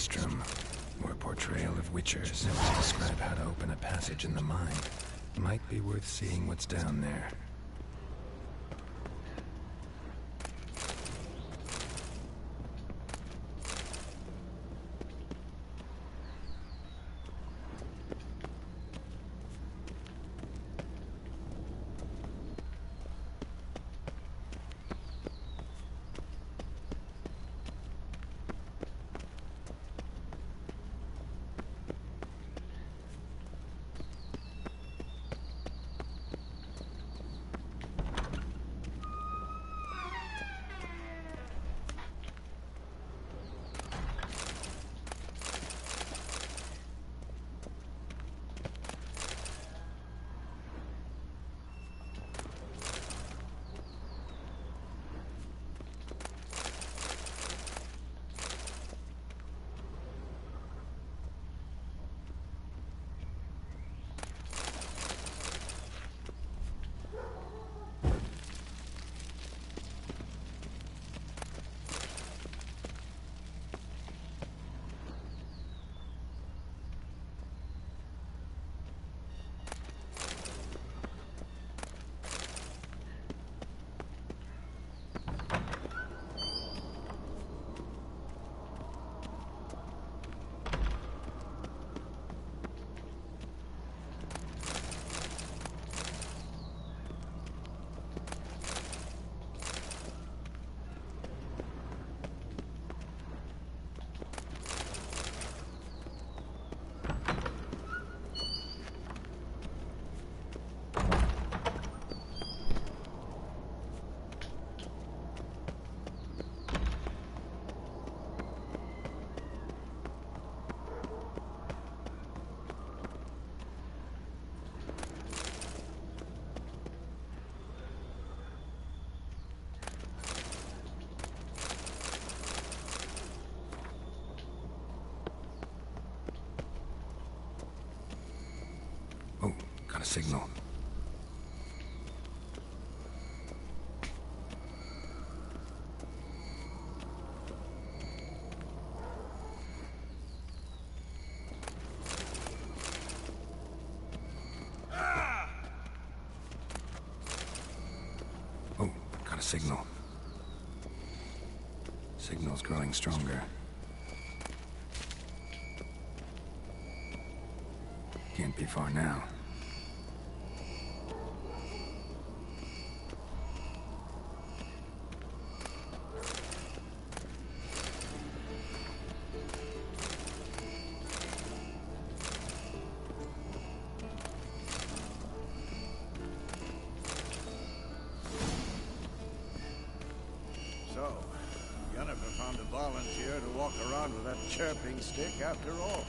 nostrum, or a portrayal of witchers to describe how to open a passage in the mind. Might be worth seeing what's down there. A signal. Oh, got a signal. Signal's growing stronger. Can't be far now. So, Jennifer found a volunteer to walk around with that chirping stick after all.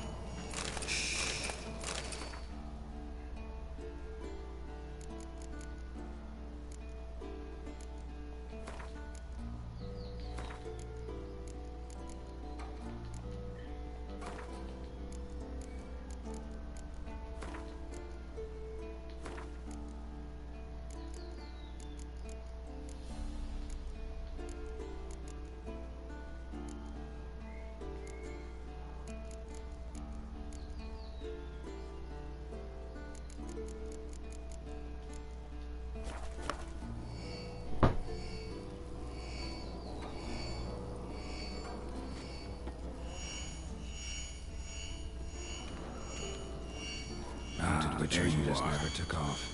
The train just never took off.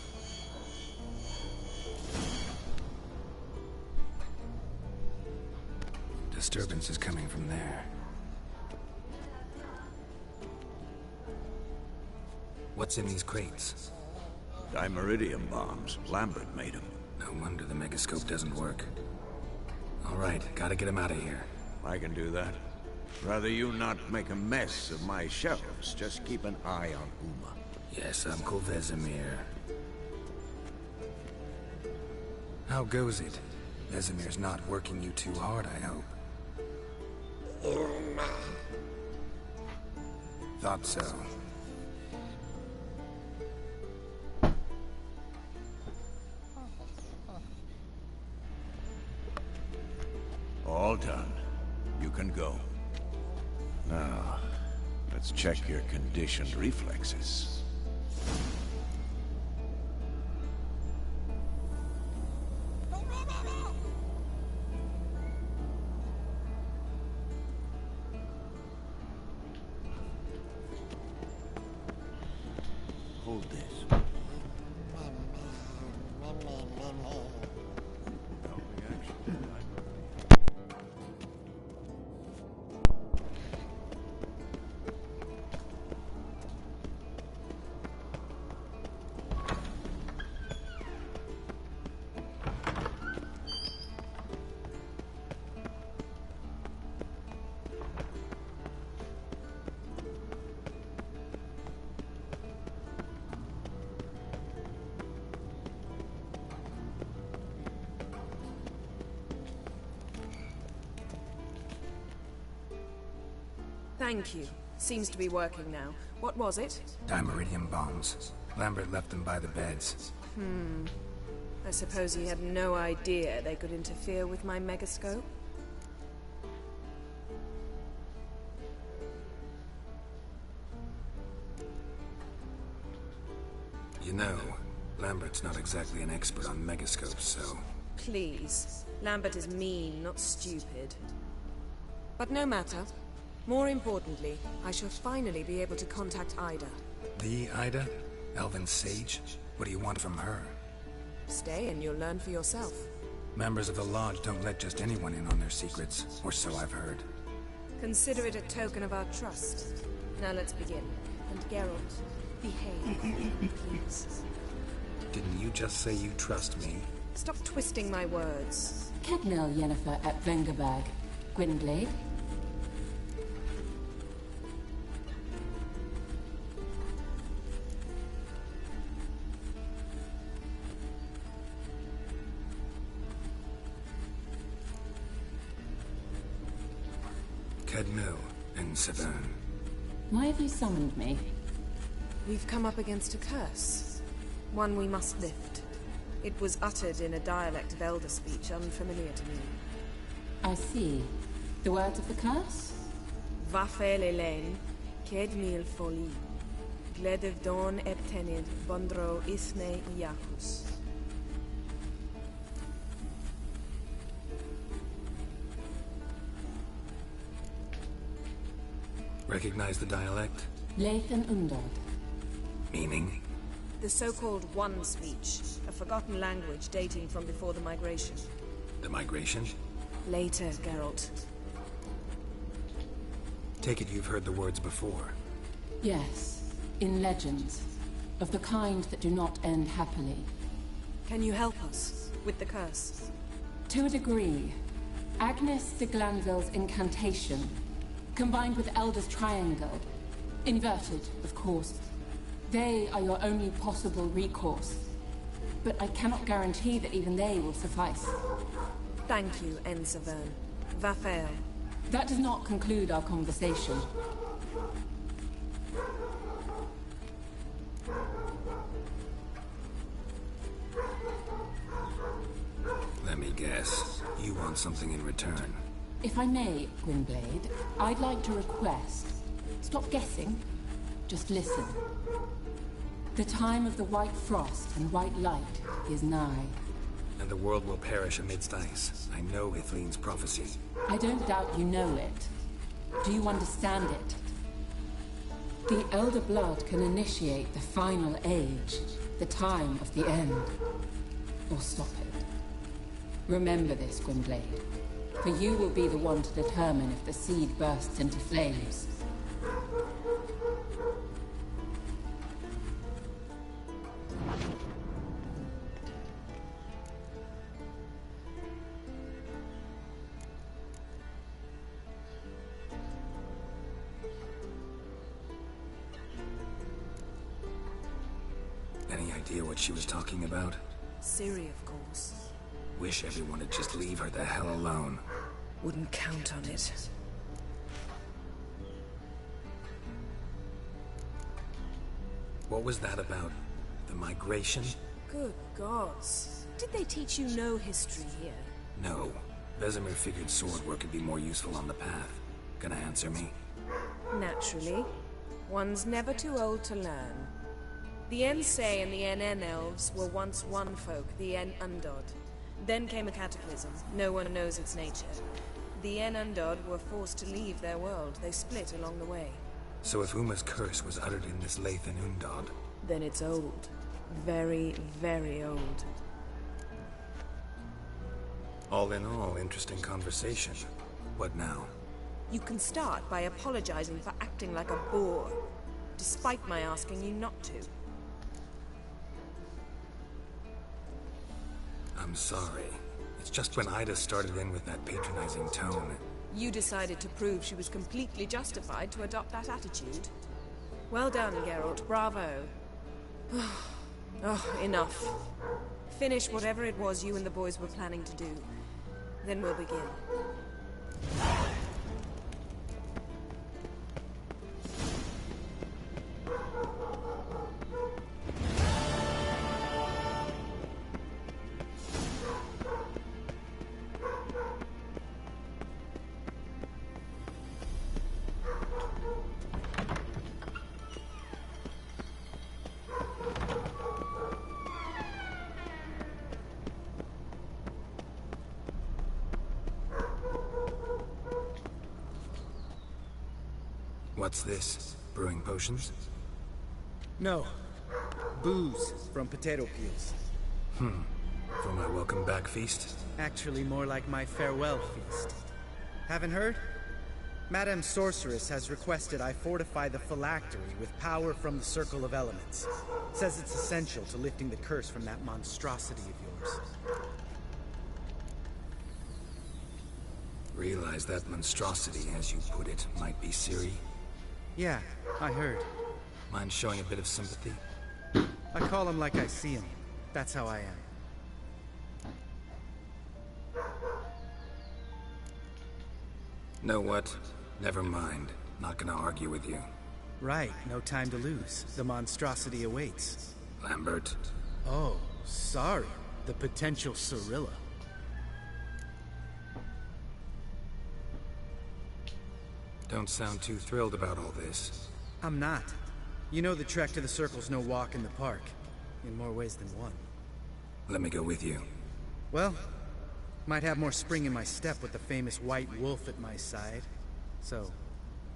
Disturbance is coming from there. What's in these crates? Dimeridium bombs. Lambert made them. No wonder the megascope doesn't work. All right, gotta get him out of here. I can do that. Rather you not make a mess of my shelves. Just keep an eye on Uma. Yes, Uncle Vesemir. How goes it? Vesemir's not working you too hard, I hope. Thought so. All done. You can go. Now, let's check your conditioned reflexes. Hold this. Thank you. Seems to be working now. What was it? Dimeridium bombs. Lambert left them by the beds. I suppose he had no idea they could interfere with my megascope? You know, Lambert's not exactly an expert on megascopes, so... Please. Lambert is mean, not stupid. But no matter. More importantly, I shall finally be able to contact Ida. The Ida? Elven Sage? What do you want from her? Stay and you'll learn for yourself. Members of the Lodge don't let just anyone in on their secrets, or so I've heard. Consider it a token of our trust. Now let's begin. And Geralt, behave, please. Didn't you just say you trust me? Stop twisting my words. Kednil Yennefer at Vengerberg. Gwynblade. Kednil and Severn. Why have you summoned me? We've come up against a curse. One we must lift. It was uttered in a dialect of Elder speech unfamiliar to me. I see. The words of the curse? Vafel Elaine, Kedmil Foli, Gledev Don Eptenid, Bondro Isne Iacus. Recognize the dialect? Leith and Undod. Meaning? The so-called One speech, a forgotten language dating from before the migration. The migration? Later, Geralt. Take it you've heard the words before. Yes, in legends. Of the kind that do not end happily. Can you help us with the curse? To a degree. Agnes de Glanville's incantation, combined with Elder's triangle, inverted, of course. They are your only possible recourse. But I cannot guarantee that even they will suffice. Thank you, Severn. Vafel. That does not conclude our conversation. Let me guess. You want something in return. If I may, Gwynblade, I'd like to request. Stop guessing. Just listen. The time of the white frost and white light is nigh. And the world will perish amidst ice. I know Ithleen's prophecy. I don't doubt you know it. Do you understand it? The Elder Blood can initiate the final age, the time of the end. Or stop it. Remember this, Gwynblade. For you will be the one to determine if the seed bursts into flames. Any idea what she was talking about? Ciri, of course. Wish everyone would just leave her the hell alone. Wouldn't count on it. What was that about? The migration? Good gods. Did they teach you no history here? No. Vesemir figured sword work could be more useful on the path. Gonna answer me? Naturally. One's never too old to learn. The Ensei and the NN elves were once one folk, the N Undod. Then came a cataclysm. No one knows its nature. The N Undod were forced to leave their world. They split along the way. So if Uma's curse was uttered in this Lathan Undod, Then it's old. Very, very old. all in all, interesting conversation. What now? You can start by apologizing for acting like a bore, despite my asking you not to. I'm sorry. It's just when Ida started in with that patronizing tone. You decided to prove she was completely justified to adopt that attitude. Well done, Geralt. Bravo. Oh, enough. Finish whatever it was you and the boys were planning to do. Then we'll begin. What's this? Brewing potions? No. Booze from potato peels. For my welcome back feast? Actually more like my farewell feast. Haven't heard? Madame Sorceress has requested I fortify the phylactery with power from the Circle of Elements. Says it's essential to lifting the curse from that monstrosity of yours. Realize that monstrosity, as you put it, might be Ciri? Yeah, I heard. Mind showing a bit of sympathy? I call him like I see him. That's how I am. Know what? Never mind. Not gonna argue with you. Right, no time to lose. The monstrosity awaits. Lambert. Oh, sorry. The potential Cirilla. Don't sound too thrilled about all this. I'm not. You know the trek to the Circle's no walk in the park. In more ways than one. Let me go with you. Well, might have more spring in my step with the famous white wolf at my side. So,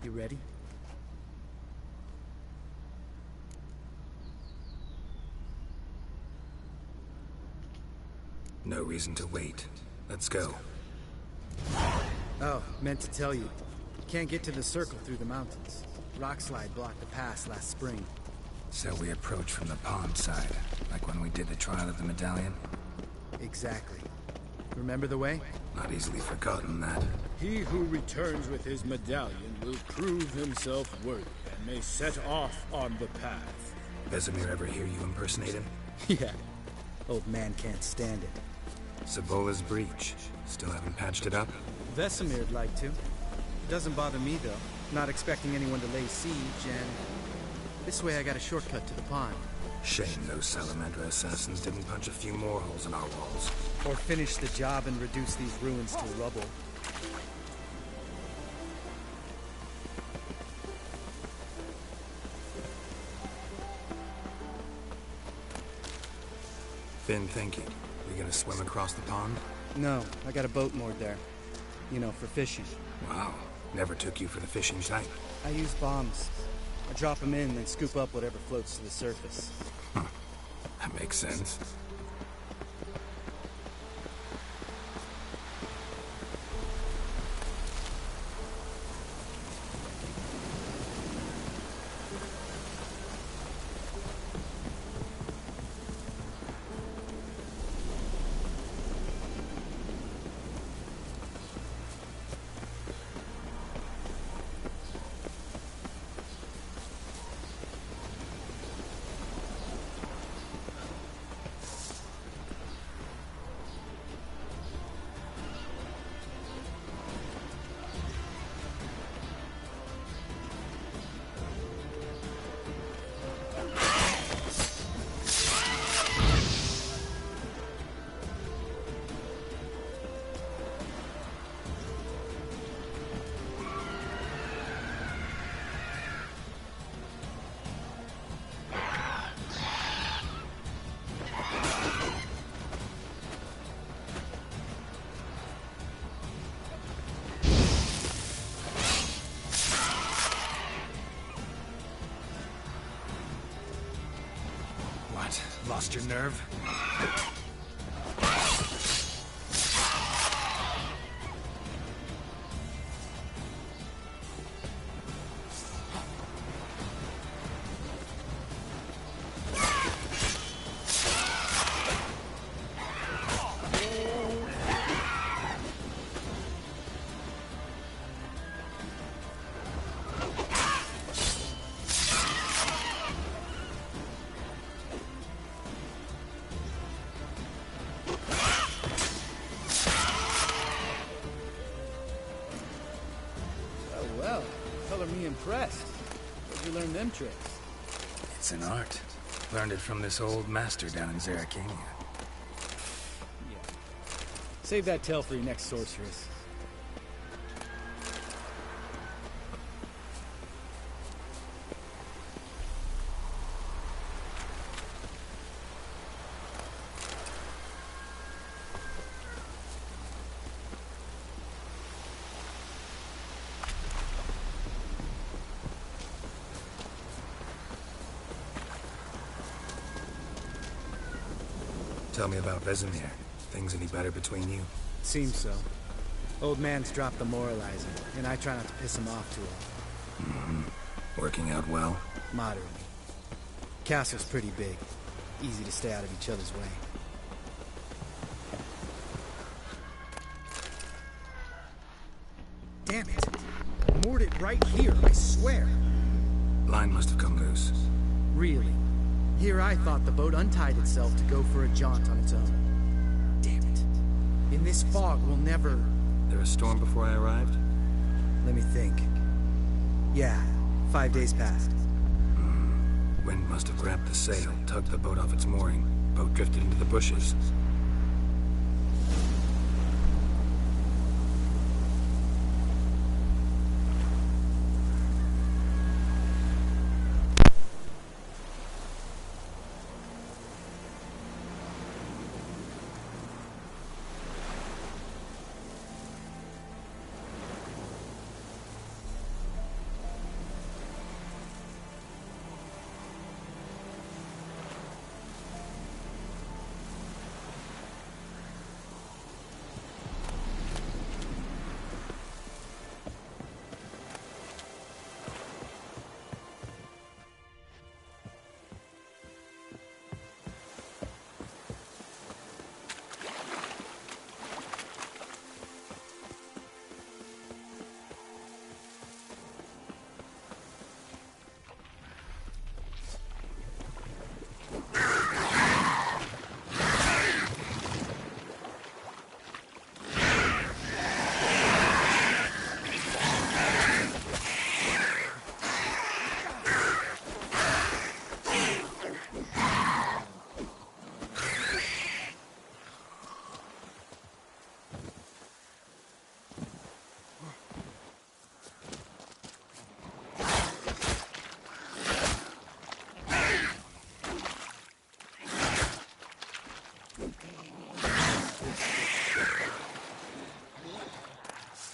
you ready? No reason to wait. Let's go. Oh, meant to tell you. Can't get to the Circle through the mountains. Rockslide blocked the pass last spring. So we approach from the pond side, like when we did the trial of the medallion? Exactly. Remember the way? Not easily forgotten, that. He who returns with his medallion will prove himself worthy and may set off on the path. Vesemir ever hear you impersonate him? Yeah. Old man can't stand it. Sabola's breach. Still haven't patched it up? Vesemir'd like to. Doesn't bother me, though. Not expecting anyone to lay siege, and this way I got a shortcut to the pond. Shame those Salamander assassins didn't punch a few more holes in our walls. Or finish the job and reduce these ruins to rubble. Been thinking. We gonna swim across the pond? No, I got a boat moored there. You know, for fishing. Wow. Never took you for the fishing type. I use bombs. I drop them in, then scoop up whatever floats to the surface. That makes sense. Lost your nerve? Impressed. Where'd you learn them tricks? It's an art. Learned it from this old master down in Zeracania. Yeah. Save that tale for your next sorceress. Tell me about Vesemir. Things any better between you? Seems so. Old man's dropped the moralizing, and I try not to piss him off too often. Working out well? Moderately. Castle's pretty big. Easy to stay out of each other's way. Damn it! Moored it right here, I swear! Line must have come loose. Really? Here I thought the boat untied itself to go for a jaunt on its own. Damn it. In this fog, we'll never... There a storm before I arrived? Let me think. Yeah, 5 days passed. Wind must have grabbed the sail, tugged the boat off its mooring. Boat drifted into the bushes.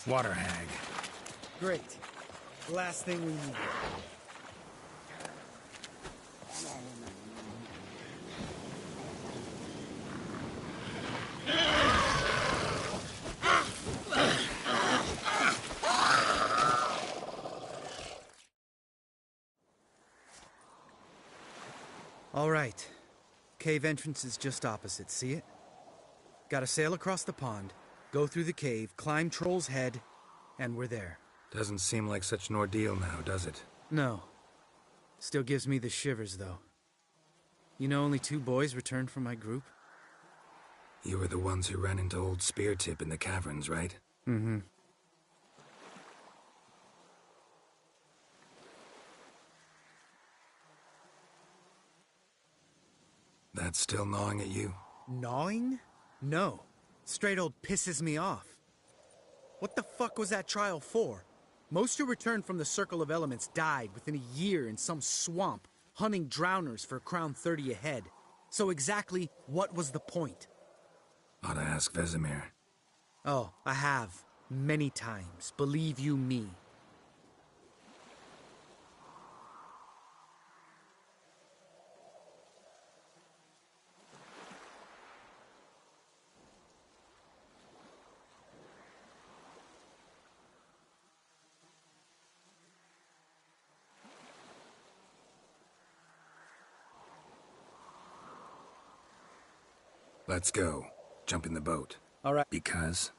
Water hag. Great. Last thing we need. All right. Cave entrance is just opposite, see it? Gotta sail across the pond, go through the cave, climb Troll's Head, and we're there. Doesn't seem like such an ordeal now, does it? No. Still gives me the shivers, though. You know only 2 boys returned from my group? You were the ones who ran into old Speartip in the caverns, right? Mm-hmm. That's still gnawing at you? Gnawing? No. Straight old pisses me off. What the fuck was that trial for? Most who returned from the Circle of Elements died within a year in some swamp, hunting drowners for a crown 30 a head. So exactly what was the point? Ought to ask Vesemir. Oh, I have. Many times. Believe you me. Let's go. Jump in the boat. All right. Because...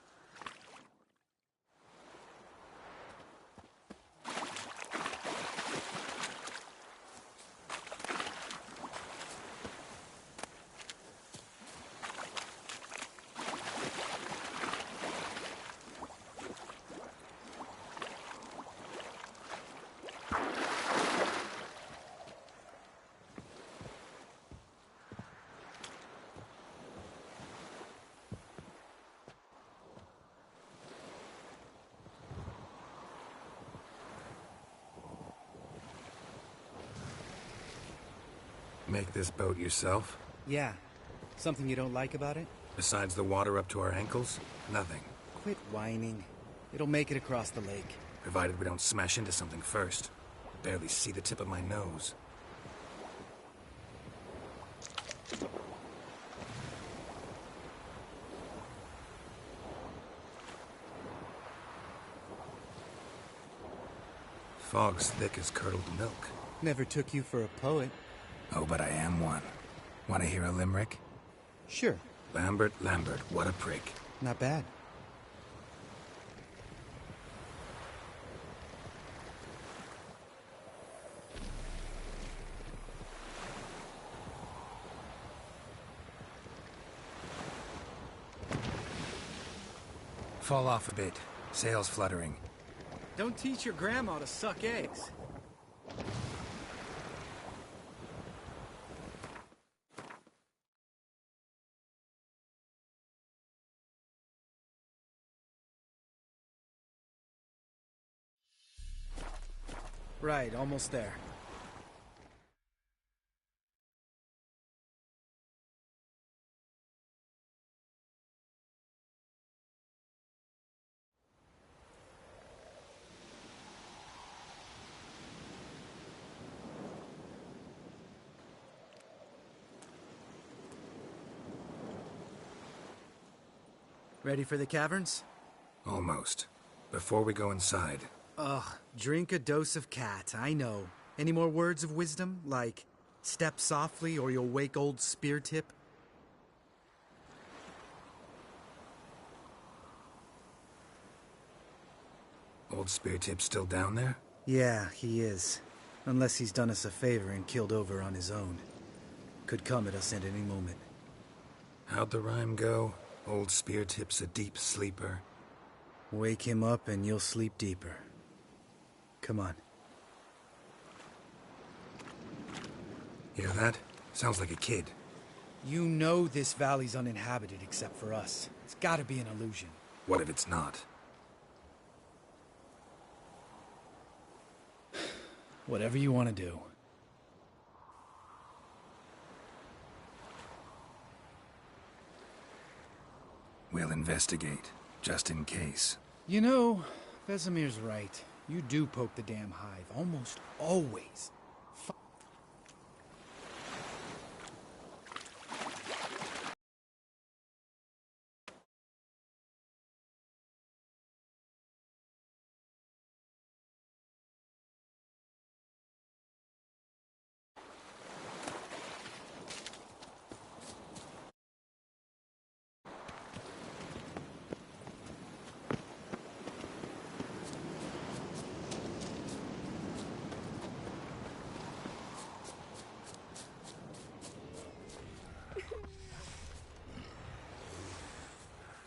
Make this boat yourself? Yeah. Something you don't like about it? Besides the water up to our ankles? Nothing. Quit whining. It'll make it across the lake. Provided we don't smash into something first. Barely see the tip of my nose. Fog's thick as curdled milk. Never took you for a poet. Oh, but I am one. Want to hear a limerick? Sure. Lambert, Lambert, what a prick. Not bad. Fall off a bit. Sails fluttering. Don't teach your grandma to suck eggs. Right, almost there. Ready for the caverns? Almost. Before we go inside... Ugh, drink a dose of cat, I know. Any more words of wisdom, like, step softly or you'll wake old spear tip? Old Spear Tip's still down there? Yeah, he is. Unless he's done us a favor and killed over on his own. Could come at us at any moment. How'd the rhyme go? Old Spear Tip's a deep sleeper. Wake him up and you'll sleep deeper. Come on. Hear that? Sounds like a kid. You know this valley's uninhabited except for us. It's gotta be an illusion. What if it's not? Whatever you want to do. We'll investigate, just in case. You know, Vesemir's right. You do poke the damn hive, almost always.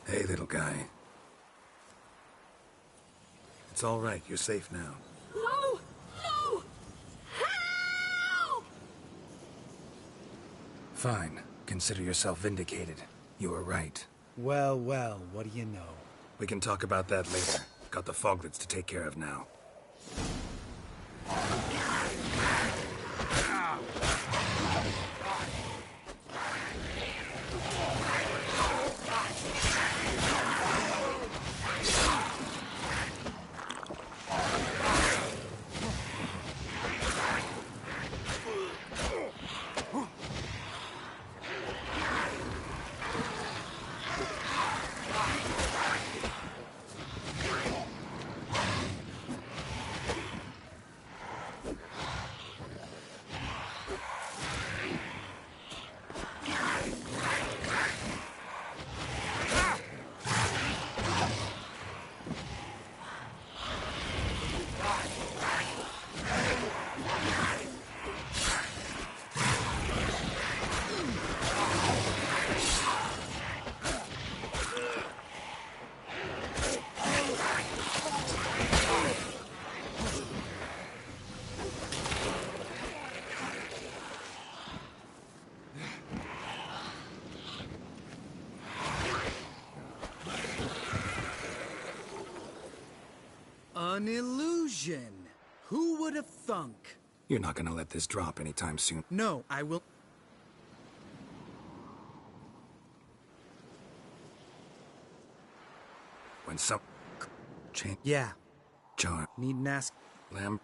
Hey, little guy. It's all right. You're safe now. No! No! Help! Fine. Consider yourself vindicated. You were right. Well, well, what do you know? We can talk about that later. Got the foglets to take care of now. An illusion. Who would have thunk? You're not gonna let this drop anytime soon. No, I will... When some... Change... Yeah, John... needn't ask. Lamb...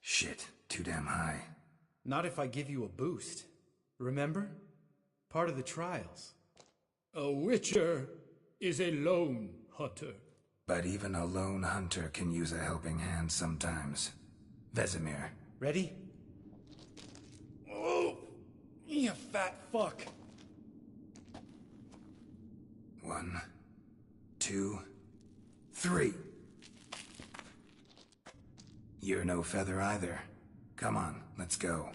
Shit, too damn high. Not if I give you a boost. Remember? Part of the trials. A witcher is a lone hunter. But even a lone hunter can use a helping hand sometimes. Vesemir. Ready? Oh, you fat fuck. 1, 2, 3. You're no feather either. Come on, let's go.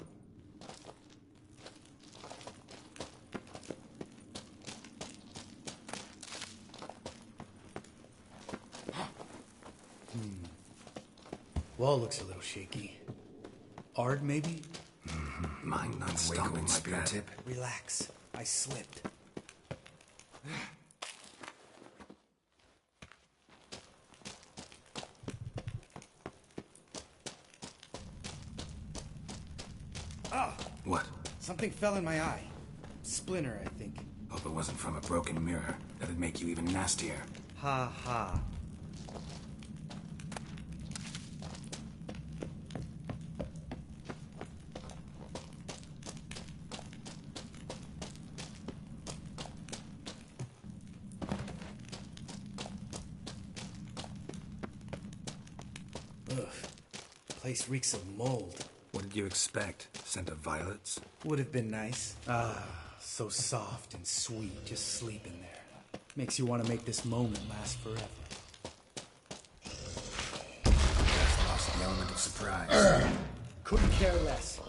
Wall looks a little shaky. Ard, maybe? Mind not stomping like that. Tip. Relax. I slipped. What? Something fell in my eye. Splinter, I think. Hope it wasn't from a broken mirror. That'd make you even nastier. Ha ha. Ugh. Place reeks of mold. What did you expect? Scent of violets? Would have been nice. So soft and sweet, just sleeping there. Makes you want to make this moment last forever. Just lost the element of surprise. Couldn't care less.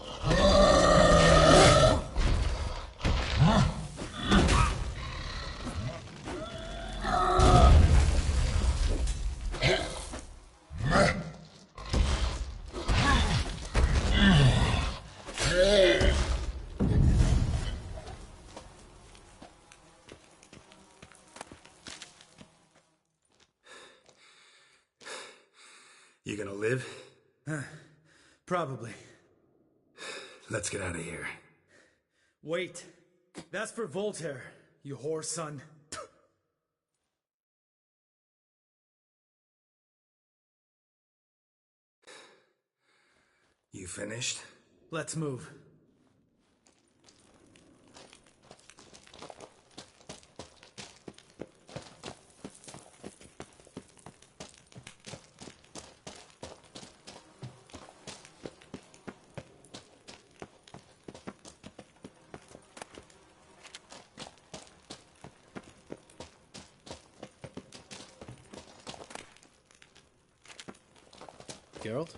You gonna live? Probably. Let's get out of here. Wait. That's for Voltaire, you whore son. You finished? Let's move. Geralt?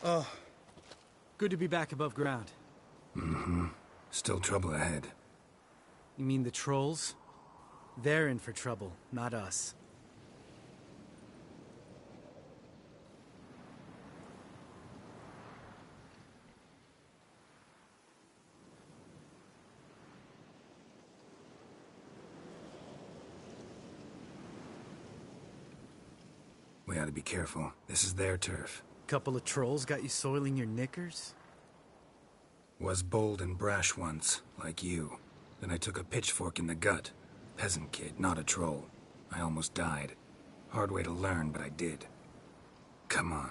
Oh, good to be back above ground. Mm-hmm. Still trouble ahead. You mean the trolls? They're in for trouble, not us. We ought to be careful. This is their turf. Couple of trolls got you soiling your knickers? Was bold and brash once, like you. Then I took a pitchfork in the gut. Peasant kid, not a troll. I almost died. Hard way to learn, but I did. Come on.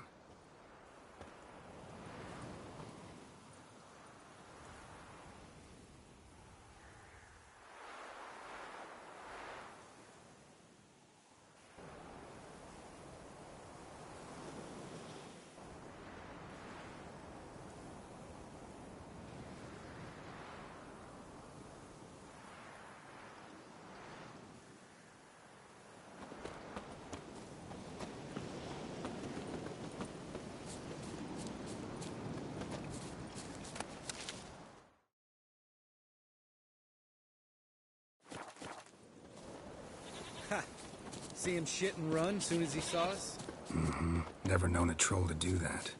See him shit and run soon as he saw us? Mm-hmm. Never known a troll to do that.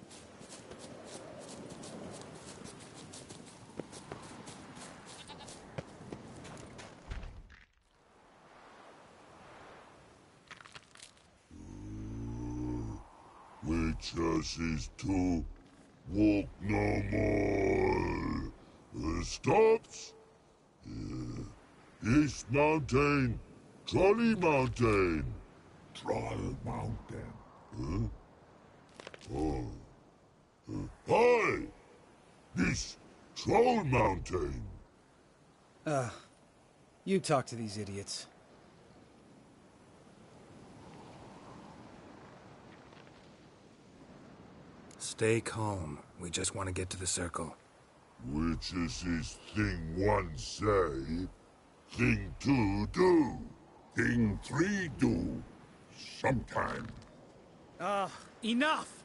Witches is to walk no more. Stops? East Mountain, Trolley Mountain. Troll Mountain. Huh? Oh. Hi! This Troll Mountain. You talk to these idiots. Stay calm. We just want to get to the circle. Witches is thing one say, thing two do, thing three do, sometime. Enough!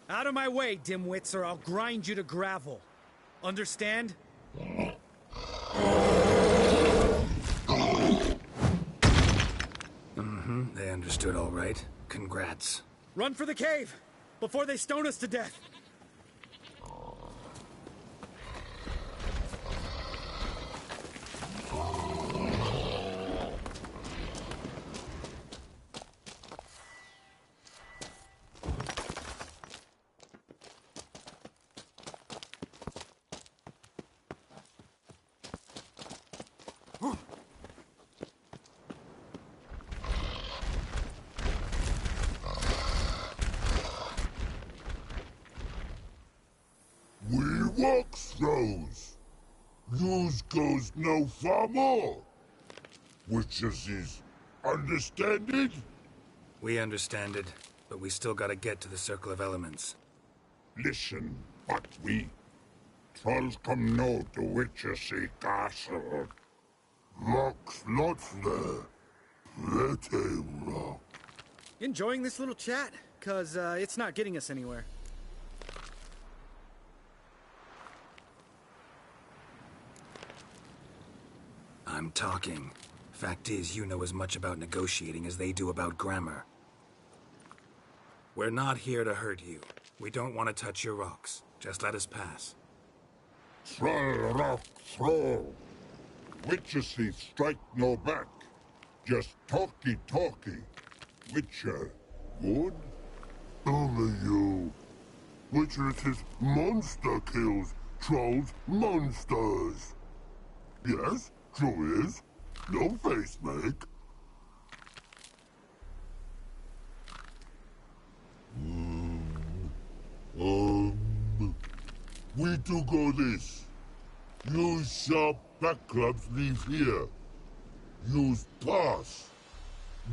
Out of my way, dimwits, or I'll grind you to gravel. Understand? Mm-hmm. They understood all right. Congrats. Run for the cave! Before they stone us to death! We walk throws. Yous goes no far more. Witches is understand it? We understand it, but we still gotta get to the Circle of Elements. Listen, but we trolls come no to witches castle. Rocks lots there. Pretty rock. Enjoying this little chat? 'Cause it's not getting us anywhere. I'm talking. Fact is, you know as much about negotiating as they do about grammar. We're not here to hurt you. We don't want to touch your rocks. Just let us pass. Troll rock throw. Witches strike no back. Just talky. Witcher, good? Only you. Witches is monster kills. Trolls monsters. Yes, true is. No face make. We do go this. Use sharp back clubs leave here. Use pass.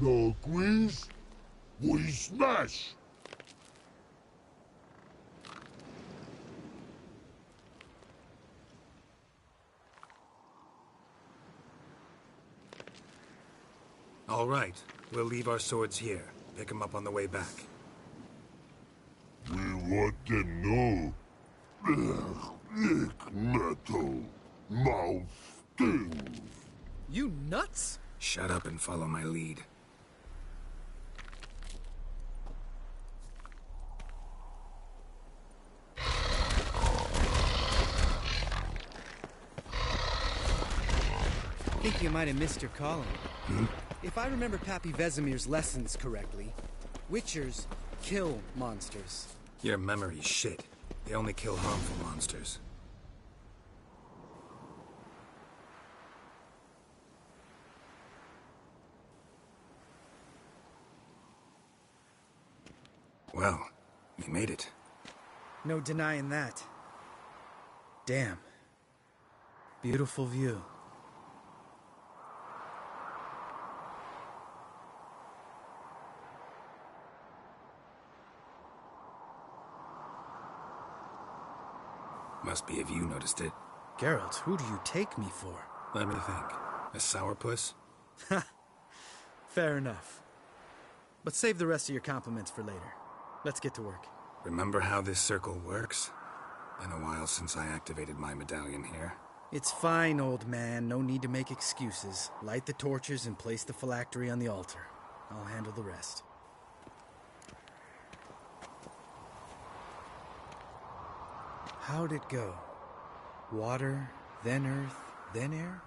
No agrees, we smash. All right. We'll leave our swords here. Pick them up on the way back. We want them know. Ick metal. Mouth stings. You nuts? Shut up and follow my lead. I think you might have missed your calling. If I remember Pappy Vesemir's lessons correctly, Witchers kill monsters. Your memory's shit. They only kill harmful monsters. Well, we made it. No denying that. Damn. Beautiful view. Must be if you noticed it. Geralt, who do you take me for? Let me think. A sourpuss? Fair enough. But save the rest of your compliments for later. Let's get to work. Remember how this circle works? Been a while since I activated my medallion here. It's fine, old man. No need to make excuses. Light the torches and place the phylactery on the altar. I'll handle the rest. How'd it go? Water, then earth, then air?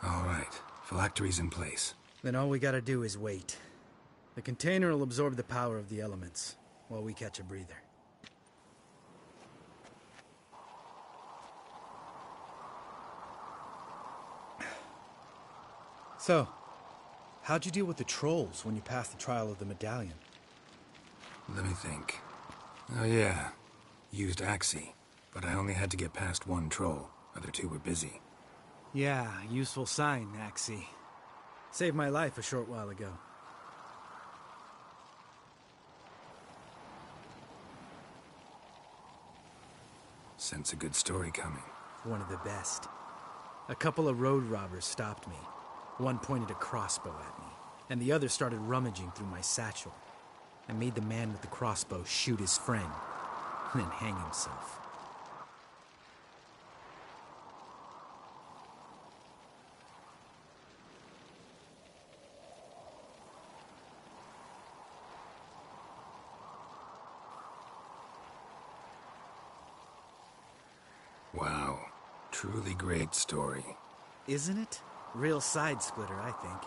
All right. Phylactery's in place. Then all we gotta do is wait. The container will absorb the power of the elements, while we catch a breather. So, how'd you deal with the trolls when you passed the trial of the medallion? Let me think. Oh yeah. Used Axie, but I only had to get past one troll. Other two were busy. Yeah, useful sign, Axie. Saved my life a short while ago. Sense a good story coming. One of the best. A couple of road robbers stopped me. One pointed a crossbow at me, and the other started rummaging through my satchel. I made the man with the crossbow shoot his friend, and then hang himself. Wow. Truly great story. Isn't it? Real side-splitter, I think.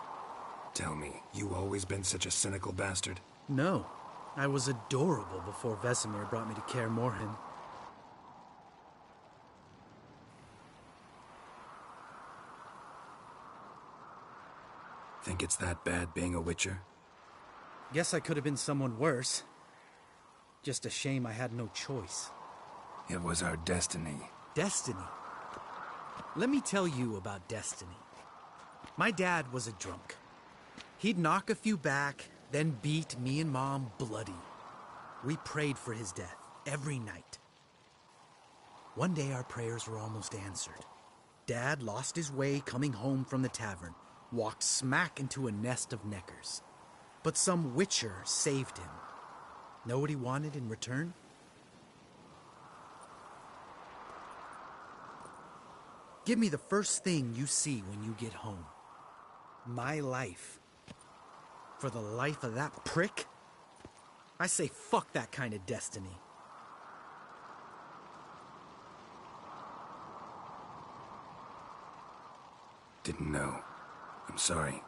Tell me, you always been such a cynical bastard? No. I was adorable before Vesemir brought me to Kaer Morhen. Think it's that bad being a witcher? Guess I could have been someone worse. Just a shame I had no choice. It was our destiny. Destiny? Let me tell you about destiny. My dad was a drunk. He'd knock a few back, then beat me and Mom bloody. We prayed for his death every night. One day our prayers were almost answered. Dad lost his way coming home from the tavern, walked smack into a nest of neckers. But some witcher saved him. Know what he wanted in return? Give me the first thing you see when you get home. My life. For the life of that prick? I say fuck that kind of destiny. Didn't know. I'm sorry.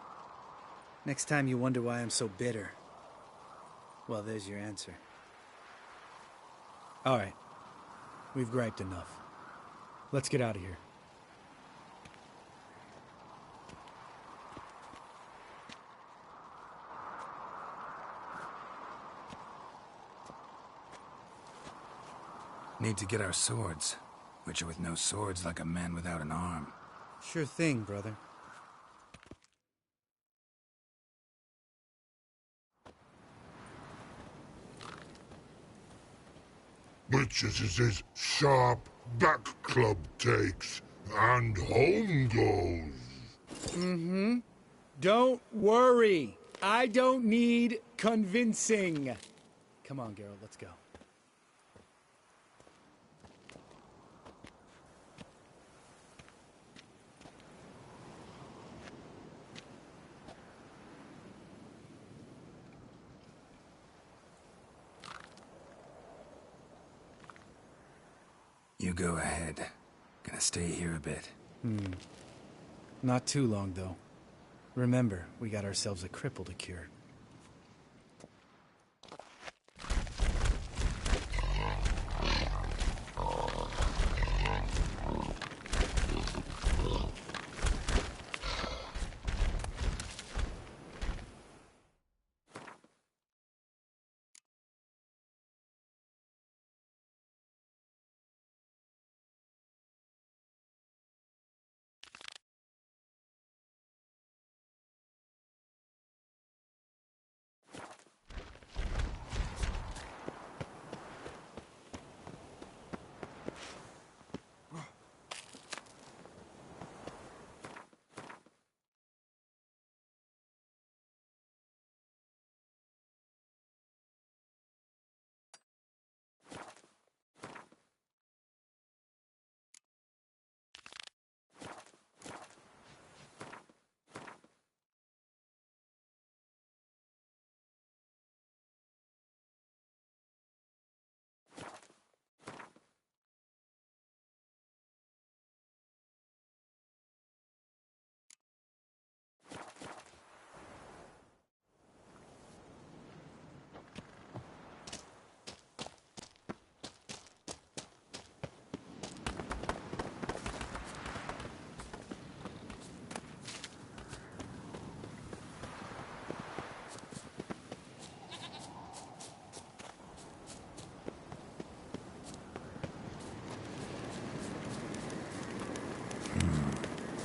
Next time you wonder why I'm so bitter, well, there's your answer. All right. We've griped enough. Let's get out of here. Need to get our swords. Witcher with no swords like a man without an arm. Sure thing, brother. Which is his sharp back club takes, and home goes. Mm-hmm. Don't worry. I don't need convincing. Come on, Geralt, let's go. You go ahead. Gonna stay here a bit. Not too long, though. Remember, we got ourselves a cripple to cure.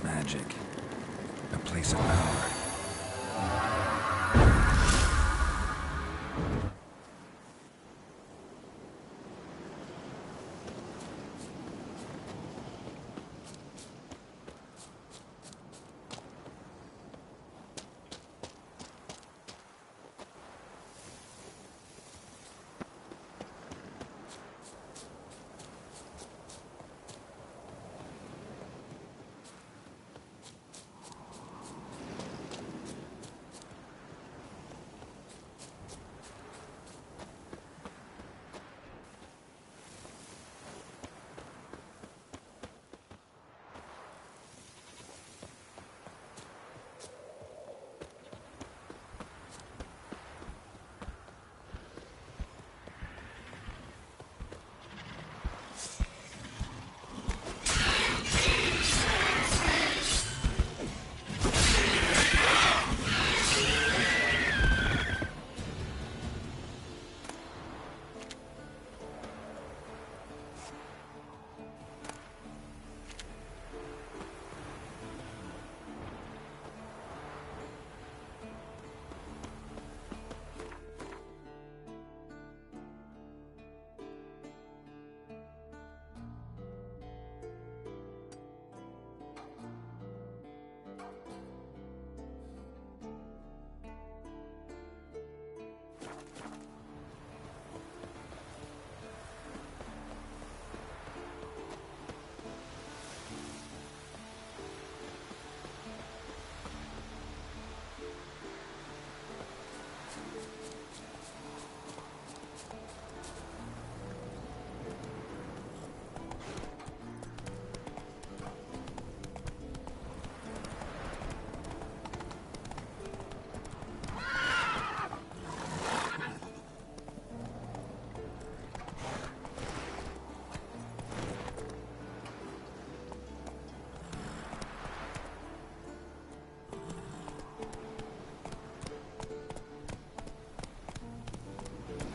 Magic. A place of power.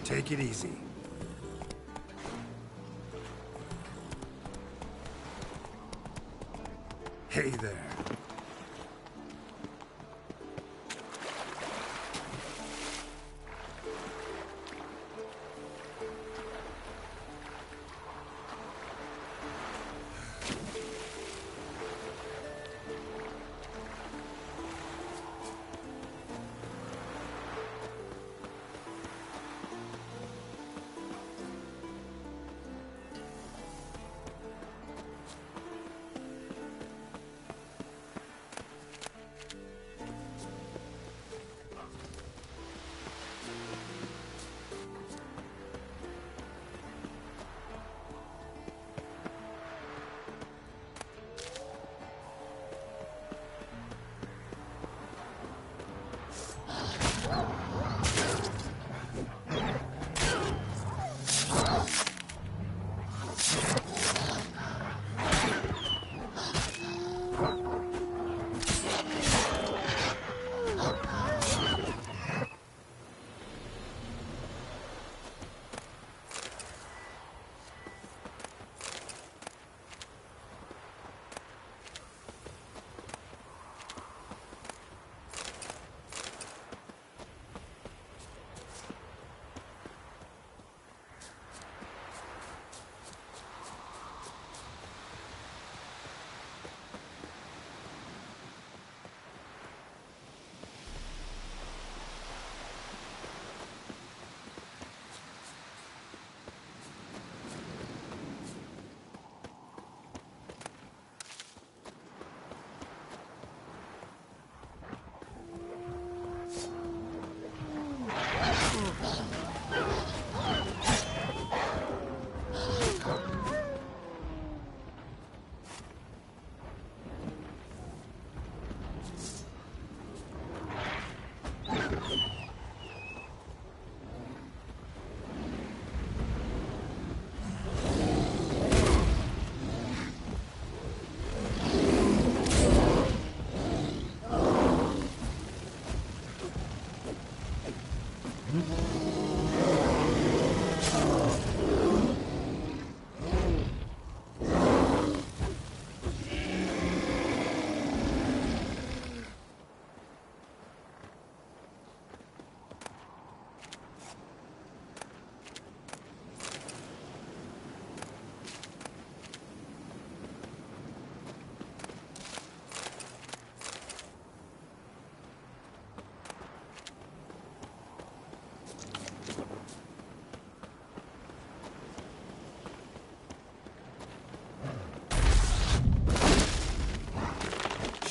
Take it easy. Hey there.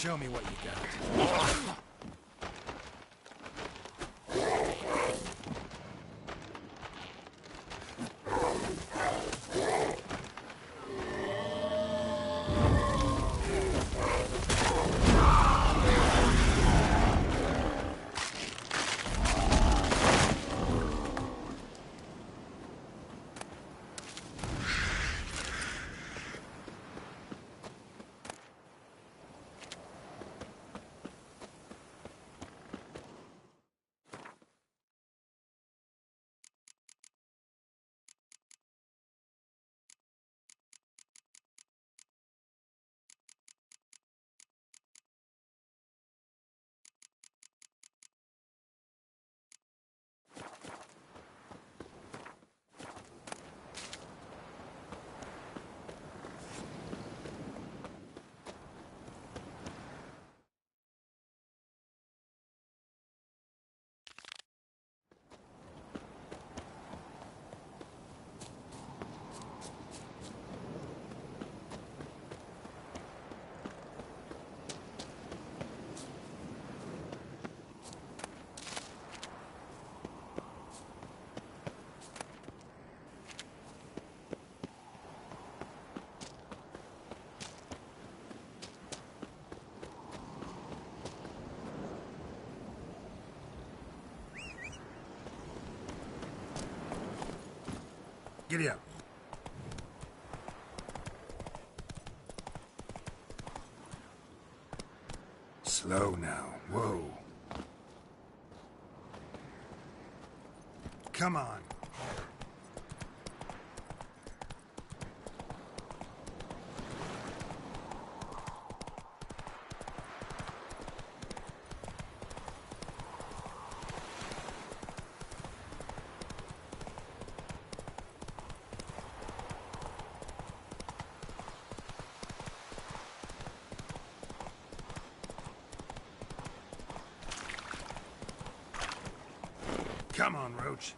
Show me what you got. Giddy up. Slow now. Whoa. Come on. Come on, Roach.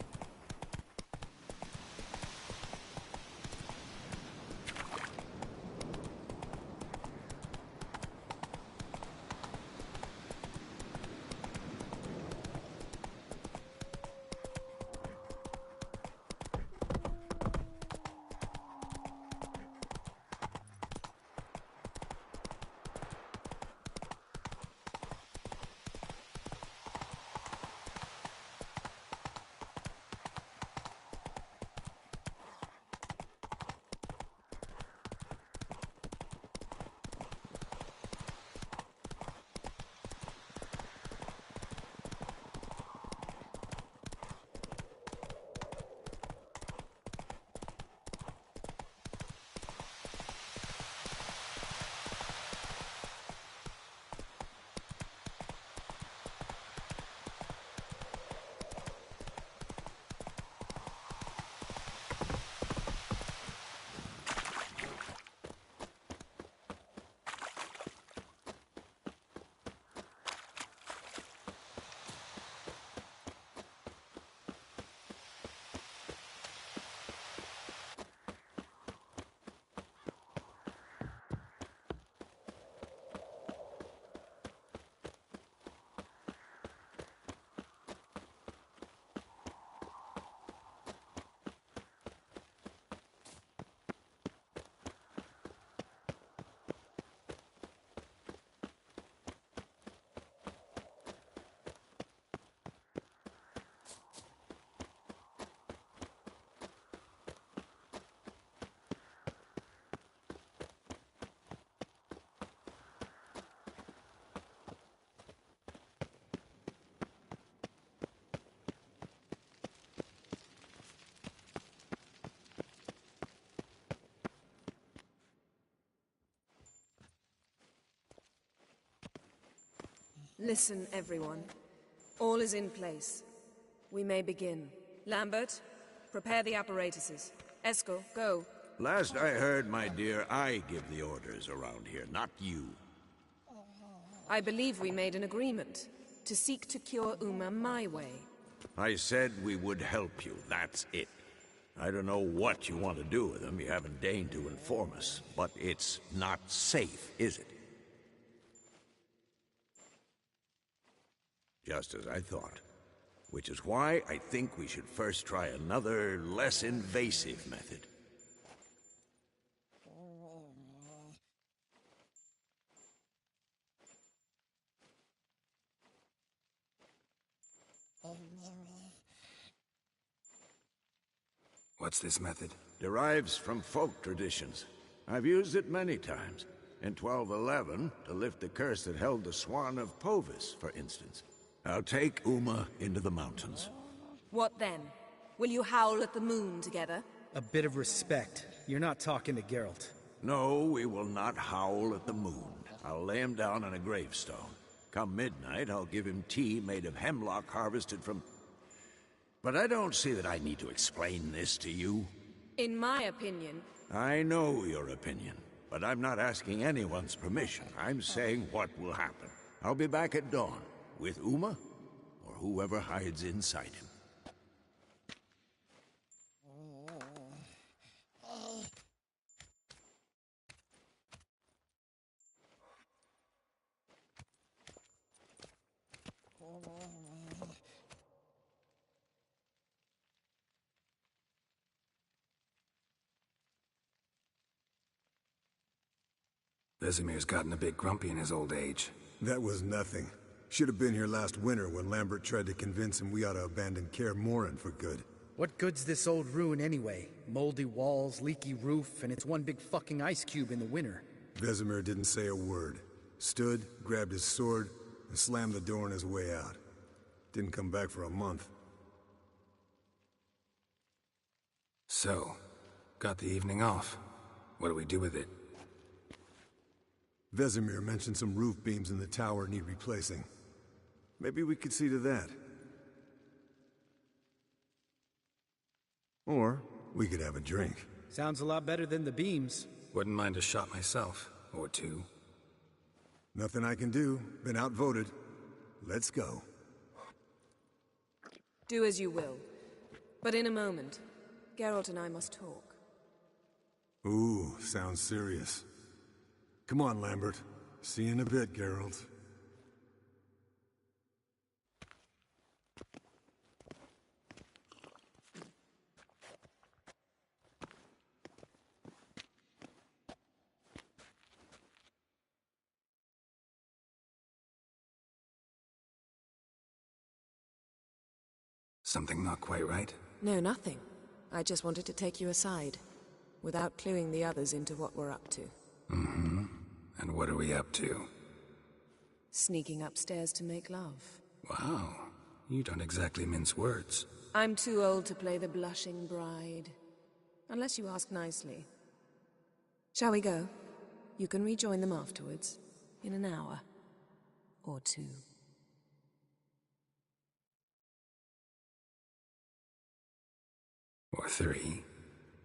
Listen, everyone. All is in place. We may begin. Lambert, prepare the apparatuses. Esco, go. Last I heard, my dear, I give the orders around here, not you. I believe we made an agreement to seek to cure Uma my way. I said we would help you, that's it. I don't know what you want to do with them, you haven't deigned to inform us, but it's not safe, is it? Just as I thought. Which is why I think we should first try another, less invasive method. What's this method? Derives from folk traditions. I've used it many times. In 1211, to lift the curse that held the Swan of Povis, for instance. I'll take Uma into the mountains. What then? Will you howl at the moon together? A bit of respect. You're not talking to Geralt. No, we will not howl at the moon. I'll lay him down on a gravestone. Come midnight, I'll give him tea made of hemlock harvested from... But I don't see that I need to explain this to you. In my opinion... I know your opinion, but I'm not asking anyone's permission. I'm saying what will happen. I'll be back at dawn, with Uma, or whoever hides inside him. Vesemir's gotten a bit grumpy in his old age. That was nothing. Should have been here last winter when Lambert tried to convince him we ought to abandon Kaer Morhen for good. What good's this old ruin anyway? Moldy walls, leaky roof, and it's one big fucking ice cube in the winter. Vesemir didn't say a word. Stood, grabbed his sword, and slammed the door on his way out. Didn't come back for a month. So, got the evening off. What do we do with it? Vesemir mentioned some roof beams in the tower need replacing. Maybe we could see to that. Or we could have a drink. Sounds a lot better than the beams. Wouldn't mind a shot myself, or two. Nothing I can do. Been outvoted. Let's go. Do as you will. But in a moment, Geralt and I must talk. Ooh, sounds serious. Come on, Lambert. See you in a bit, Geralt. Something not quite right? No, nothing. I just wanted to take you aside, without cluing the others into what we're up to. Mm-hmm. And what are we up to? Sneaking upstairs to make love. Wow. You don't exactly mince words. I'm too old to play the blushing bride. Unless you ask nicely. Shall we go? You can rejoin them afterwards. In an hour. Or two. Or 3.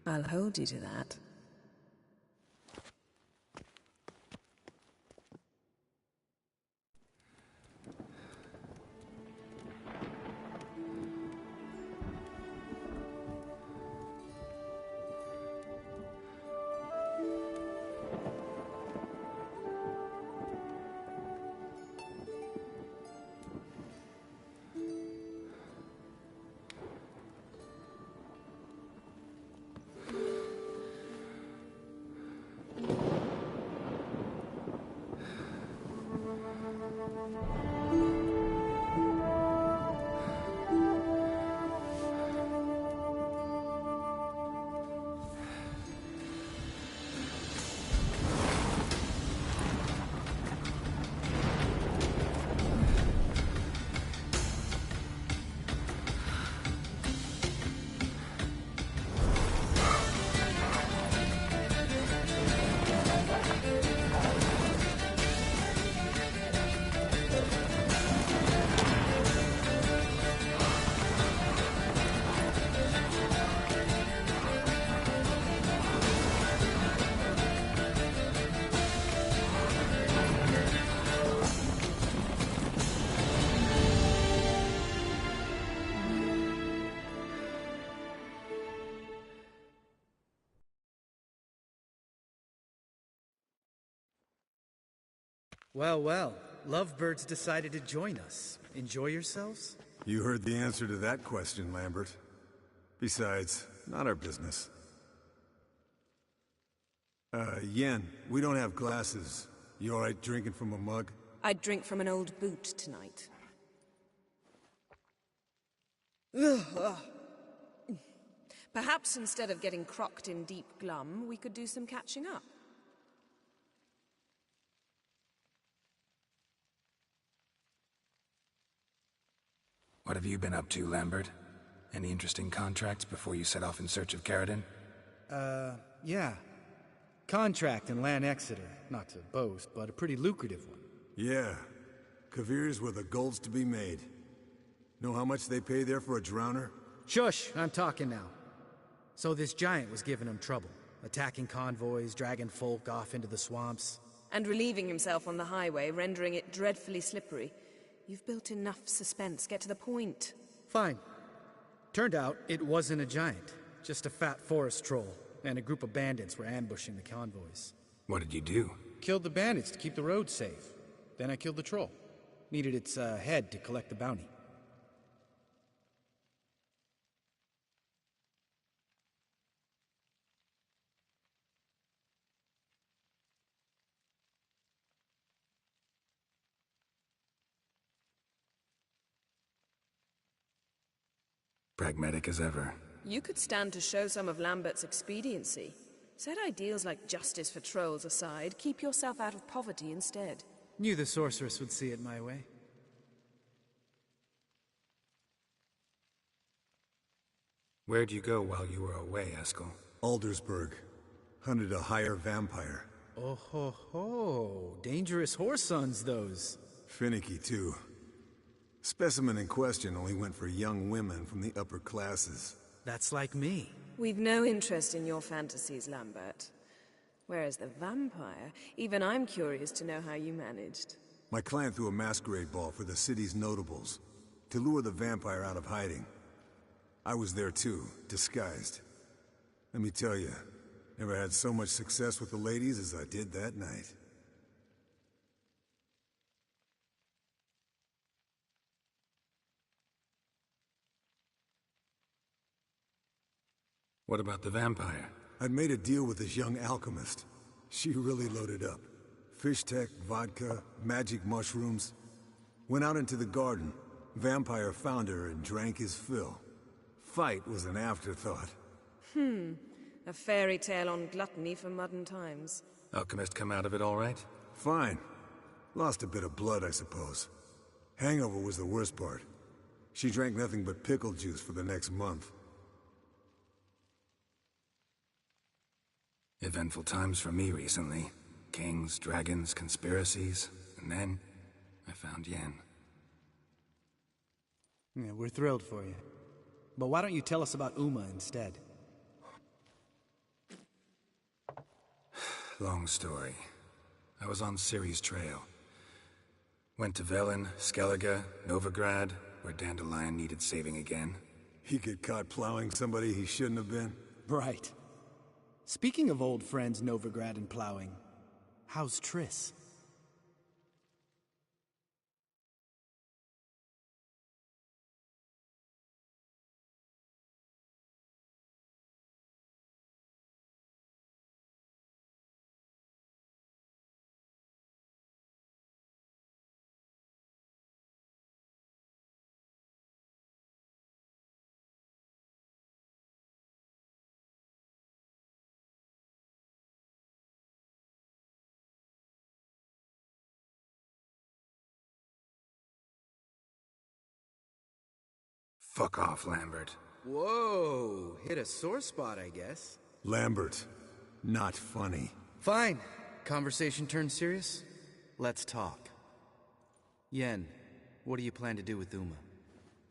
I'll hold you to that. Well, well. Lovebirds decided to join us. Enjoy yourselves? You heard the answer to that question, Lambert. Besides, not our business. Yen, we don't have glasses. You alright drinking from a mug? I'd drink from an old boot tonight. Perhaps instead of getting crocked in deep glum, we could do some catching up. What have you been up to, Lambert? Any interesting contracts before you set off in search of Caradon? Yeah. Contract in Lan Exeter. Not to boast, but a pretty lucrative one. Yeah. Kavir's where the gold's to be made. Know how much they pay there for a drowner? Shush! I'm talking now. So this giant was giving him trouble. Attacking convoys, dragging folk off into the swamps. And relieving himself on the highway, rendering it dreadfully slippery. You've built enough suspense. Get to the point. Fine. Turned out it wasn't a giant. Just a fat forest troll. And a group of bandits were ambushing the convoys. What did you do? Killed the bandits to keep the road safe. Then I killed the troll. Needed its head to collect the bounty. Pragmatic as ever. You could stand to show some of Lambert's expediency. Set ideals like justice for trolls aside, keep yourself out of poverty instead. Knew the sorceress would see it my way. Where'd you go while you were away, Eskel? Aldersburg. Hunted a higher vampire. Oh ho ho. Dangerous horse sons, those. Finicky, too. Specimen in question only went for young women from the upper classes. That's like me. We've no interest in your fantasies, Lambert. Whereas the vampire, even I'm curious to know how you managed. My clan threw a masquerade ball for the city's notables. to lure the vampire out of hiding. I was there too, disguised. Let me tell you, never had so much success with the ladies as I did that night. What about the vampire? I'd made a deal with this young alchemist. She really loaded up. Fish tech, vodka, magic mushrooms. Went out into the garden. Vampire found her and drank his fill. Fight was an afterthought. A fairy tale on gluttony for modern times. Alchemist come out of it all right? Fine. Lost a bit of blood, I suppose. Hangover was the worst part. She drank nothing but pickle juice for the next month. Eventful times for me recently. Kings, dragons, conspiracies, and then I found Yen. Yeah, we're thrilled for you. But why don't you tell us about Uma instead? Long story. I was on Ciri's trail. Went to Velen, Skellige, Novigrad, where Dandelion needed saving again. He get caught plowing somebody he shouldn't have been? Right. Speaking of old friends Novigrad and plowing, how's Triss? Fuck off, Lambert. Whoa, hit a sore spot, I guess. Lambert, not funny. Fine. Conversation turned serious? Let's talk. Yen, what do you plan to do with Uma?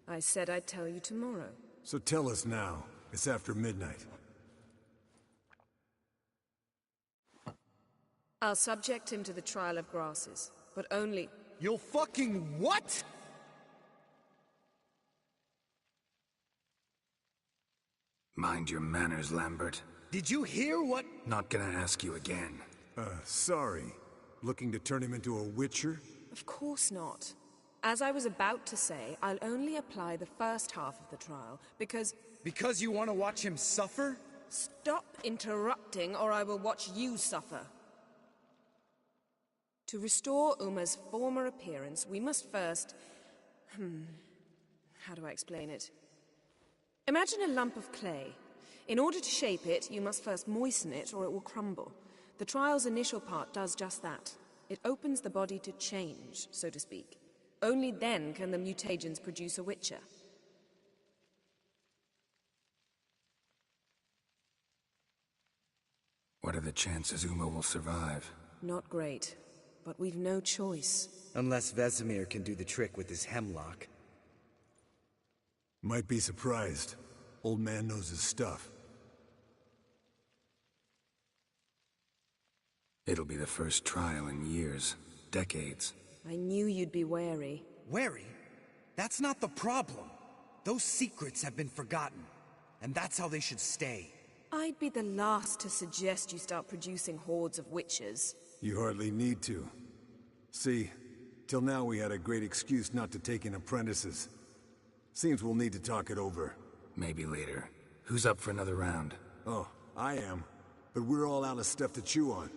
I said I'd tell you tomorrow. So tell us now. It's after midnight. I'll subject him to the trial of grasses, but only... You'll fucking what? Mind your manners, Lambert. Did you hear what? Not gonna ask you again. Sorry. Looking to turn him into a witcher? Of course not. As I was about to say, I'll only apply the first half of the trial, because... Because you want to watch him suffer? Stop interrupting, or I will watch you suffer. To restore Uma's former appearance, we must first... How do I explain it? Imagine a lump of clay. In order to shape it, you must first moisten it, or it will crumble. The trial's initial part does just that. It opens the body to change, so to speak. Only then can the mutagens produce a witcher. What are the chances Uma will survive? Not great, but we've no choice. Unless Vesemir can do the trick with his hemlock. Might be surprised. Old man knows his stuff. It'll be the first trial in years. Decades. I knew you'd be wary. Wary? That's not the problem. Those secrets have been forgotten. And that's how they should stay. I'd be the last to suggest you start producing hordes of witches. You hardly need to. See, till now we had a great excuse not to take in apprentices. Seems we'll need to talk it over. Maybe later. Who's up for another round? Oh, I am. But we're all out of stuff to chew on.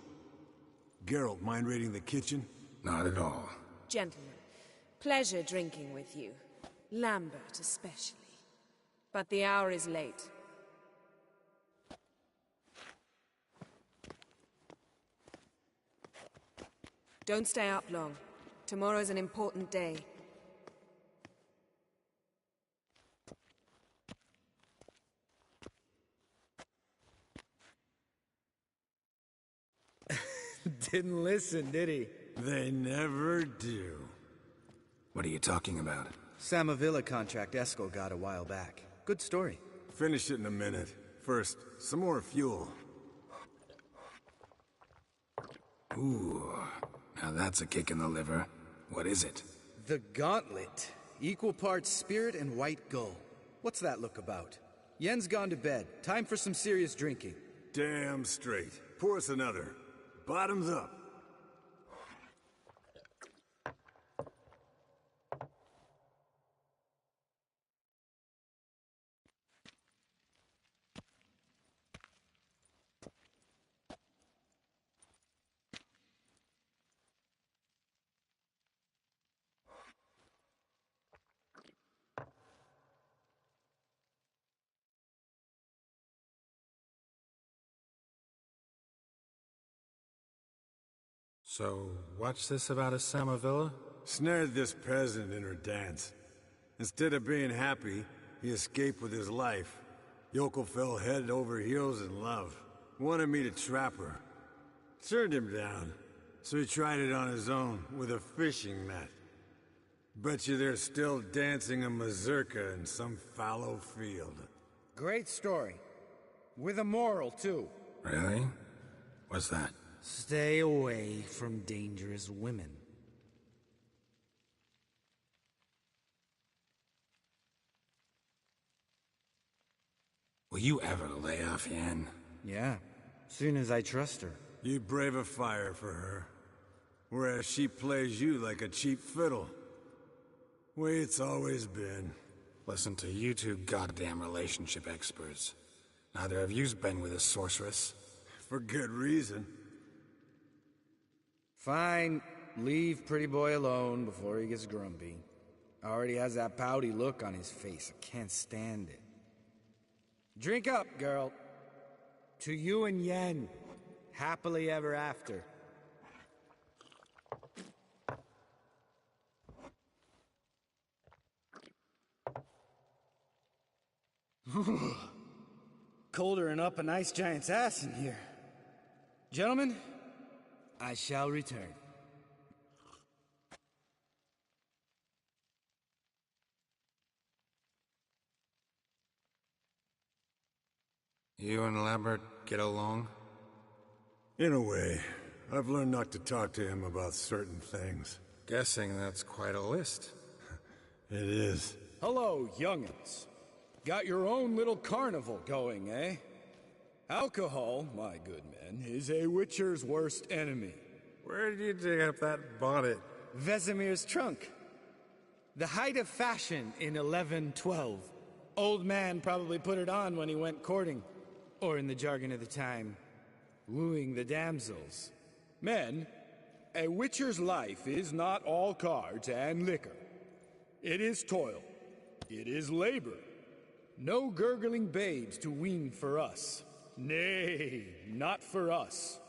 Geralt, mind raiding the kitchen? Not at all. Gentlemen, pleasure drinking with you. Lambert especially. But the hour is late. Don't stay up long. Tomorrow's an important day. Didn't listen, did he? They never do. What are you talking about? Samavilla contract Eskel got a while back. Good story. Finish it in a minute. First, some more fuel. Ooh, now that's a kick in the liver. What is it? The Gauntlet. Equal parts spirit and white gull. What's that look about? Yen's gone to bed. Time for some serious drinking. Damn straight. Pour us another. Bottoms up. So, what's this about a Samavilla? Snared this peasant in her dance. Instead of being happy, he escaped with his life. Yoko fell head over heels in love. Wanted me to trap her. Turned him down. So he tried it on his own, with a fishing net. Bet you they're still dancing a mazurka in some fallow field. Great story. With a moral, too. Really? What's that? Stay away from dangerous women. Will you ever lay off Yan? Yeah, soon as I trust her. You brave a fire for her. Whereas she plays you like a cheap fiddle. Way it's always been. Listen to you two goddamn relationship experts. Neither of you's been with a sorceress. For good reason. Fine. Leave pretty boy alone before he gets grumpy. Already has that pouty look on his face. I can't stand it. Drink up, girl. To you and Yen. Happily ever after. Colder and up a nice giant's ass in here. Gentlemen, I shall return. You and Lambert get along? In a way. I've learned not to talk to him about certain things. Guessing that's quite a list. It is. Hello, young'uns. Got your own little carnival going, eh? Alcohol, my good men, is a witcher's worst enemy. Where did you dig up that bonnet? Vesemir's trunk. The height of fashion in 1112. Old man probably put it on when he went courting. Or in the jargon of the time, wooing the damsels. Men, a witcher's life is not all cards and liquor. It is toil. It is labor. No gurgling babes to wean for us. Nay, not for us.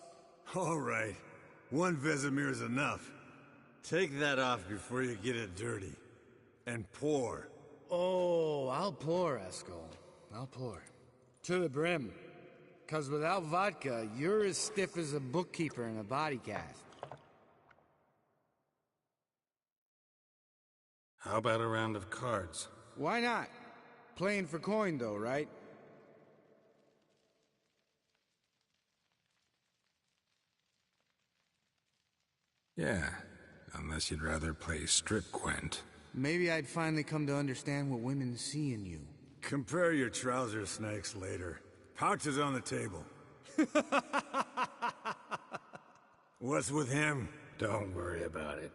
All right. One Vesemir is enough. Take that off before you get it dirty. And pour. Oh, I'll pour, Eskel. I'll pour. To the brim. 'Cause without vodka, you're as stiff as a bookkeeper in a body cast. How about a round of cards? Why not? Playing for coin, though, right? Yeah, unless you'd rather play strip Gwent. Maybe I'd finally come to understand what women see in you. Compare your trouser snakes later. Pouch is on the table. What's with him? Don't worry about it.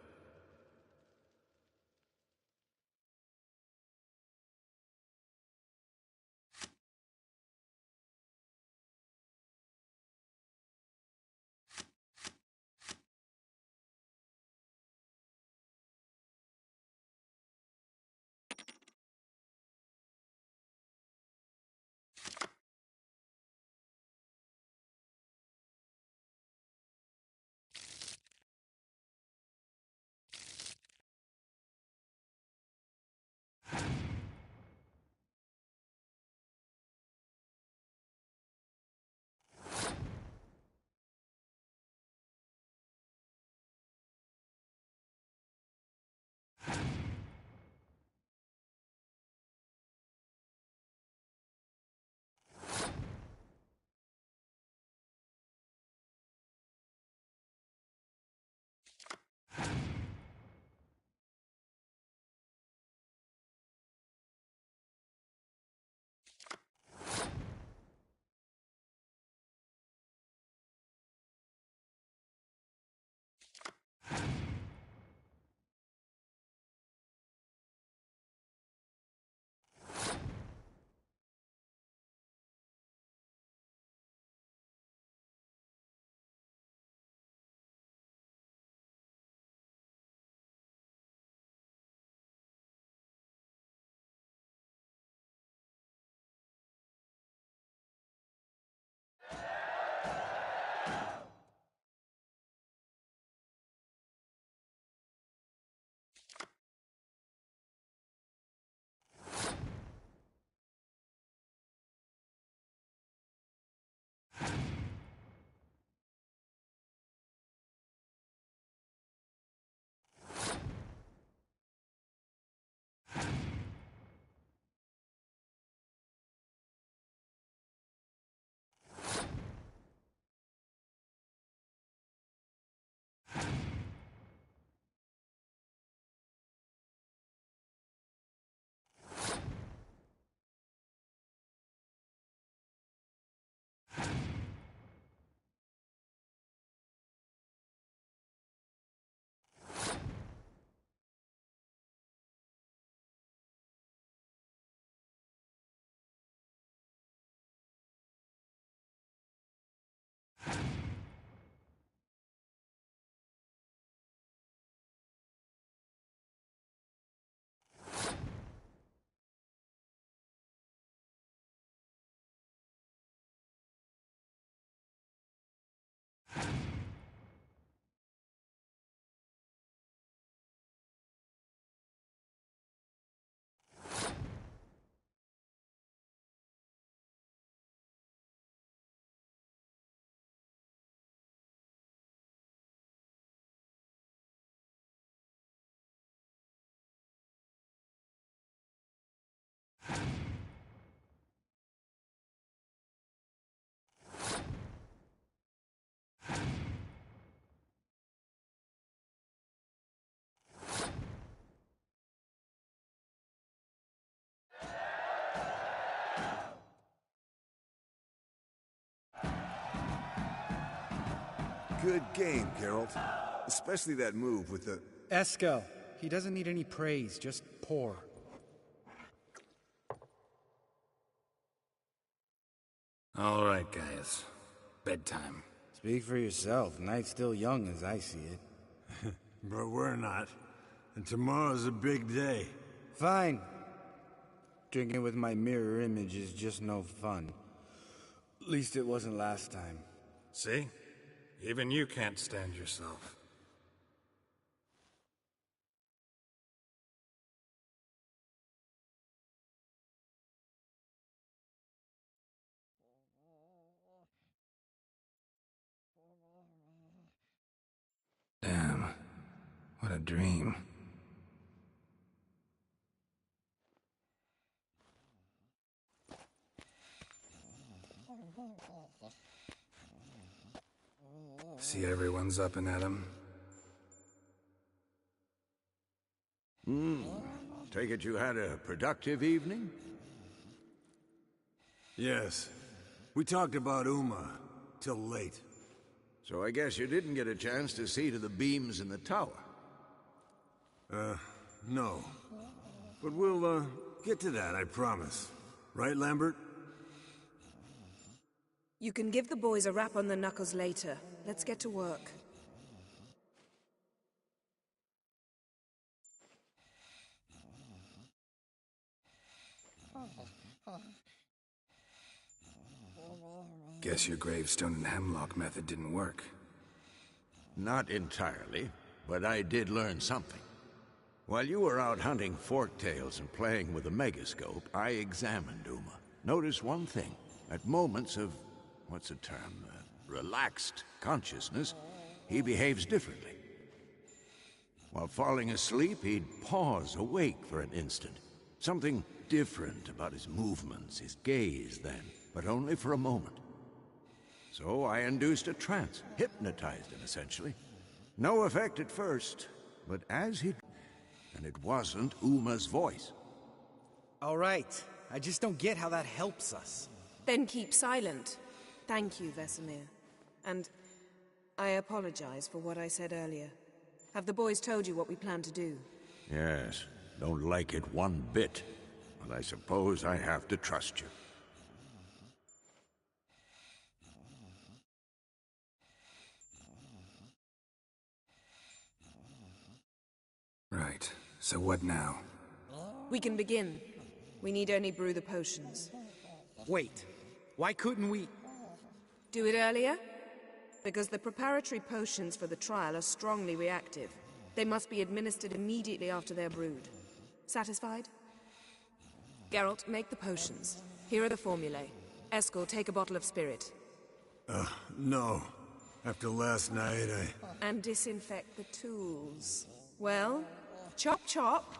Good game, Geralt. Especially that move with the... Eskel. He doesn't need any praise, just pour. All right, guys. Bedtime. Speak for yourself. Night's still young as I see it. But we're not. And tomorrow's a big day. Fine. Drinking with my mirror image is just no fun. At least it wasn't last time. See? Even you can't stand yourself. Damn. What a dream. See everyone's up and at 'em. Take it you had a productive evening? Yes. We talked about Uma till late. So I guess you didn't get a chance to see to the beams in the tower. No. But we'll, get to that, I promise. Right, Lambert? You can give the boys a rap on the knuckles later. Let's get to work. Guess your gravestone and hemlock method didn't work. Not entirely, but I did learn something. While you were out hunting forktails and playing with a megascope, I examined Uma. Noticed one thing. At moments of, what's the term, relaxed consciousness, he behaves differently. While falling asleep, he'd pause awake for an instant. Something different about his movements, his gaze then, but only for a moment. So I induced a trance, hypnotized him essentially. No effect at first, but as he... And it wasn't Uma's voice. All right. I just don't get how that helps us. Then keep silent. Thank you, Vesemir. And I apologize for what I said earlier. Have the boys told you what we plan to do? Yes, don't like it one bit. But I suppose I have to trust you. Right. So what now? We can begin. We need only brew the potions. Wait. Why couldn't we... Do it earlier? Because the preparatory potions for the trial are strongly reactive. They must be administered immediately after they're brewed. Satisfied? Geralt, make the potions. Here are the formulae. Eskel, take a bottle of spirit. No. After last night, And disinfect the tools. Well, chop chop.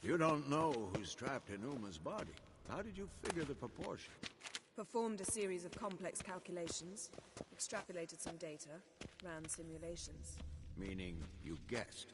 You don't know who's trapped in Uma's body. How did you figure the proportion? Performed a series of complex calculations. Extrapolated some data. Ran simulations. Meaning you guessed.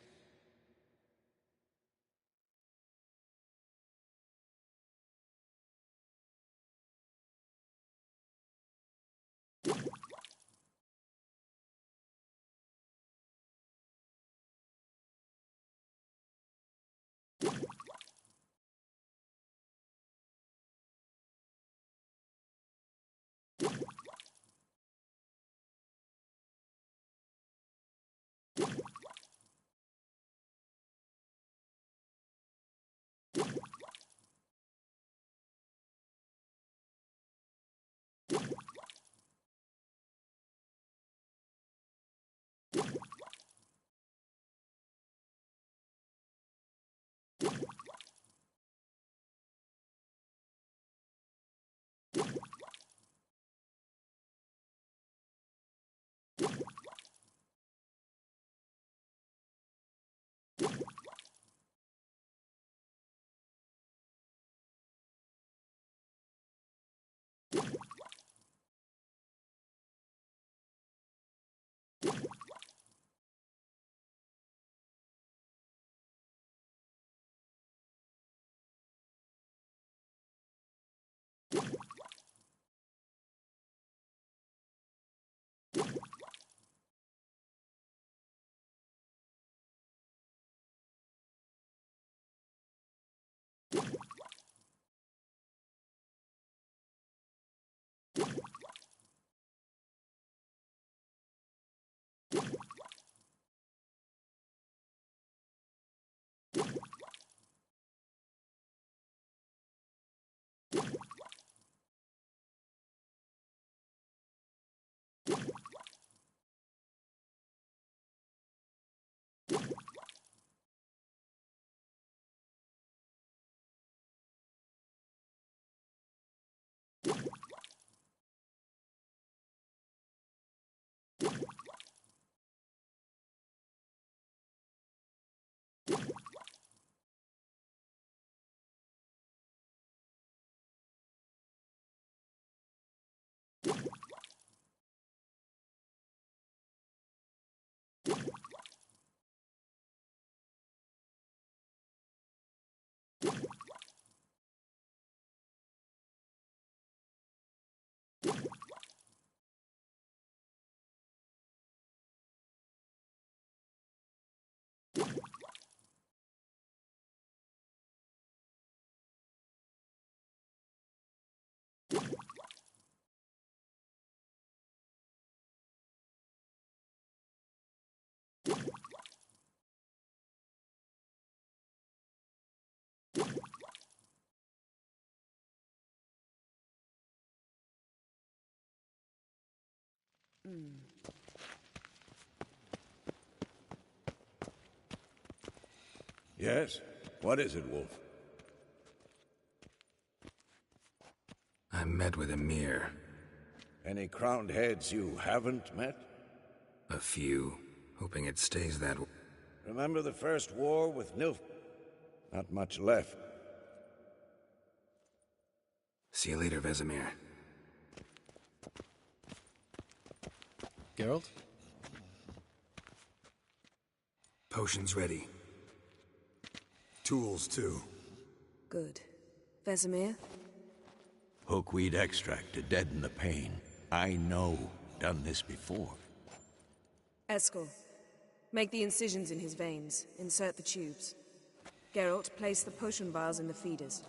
Yes? What is it, Wolf? I met with Emir. Any crowned heads you haven't met? A few. Hoping it stays that way. Remember the first war with Nilf? Not much left. See you later, Vesemir. Geralt? Potions ready. Tools, too. Good. Vesemir? Hookweed extract to deaden the pain. I know. Done this before. Eskel. Make the incisions in his veins. Insert the tubes. Geralt, place the potion vials in the feeders.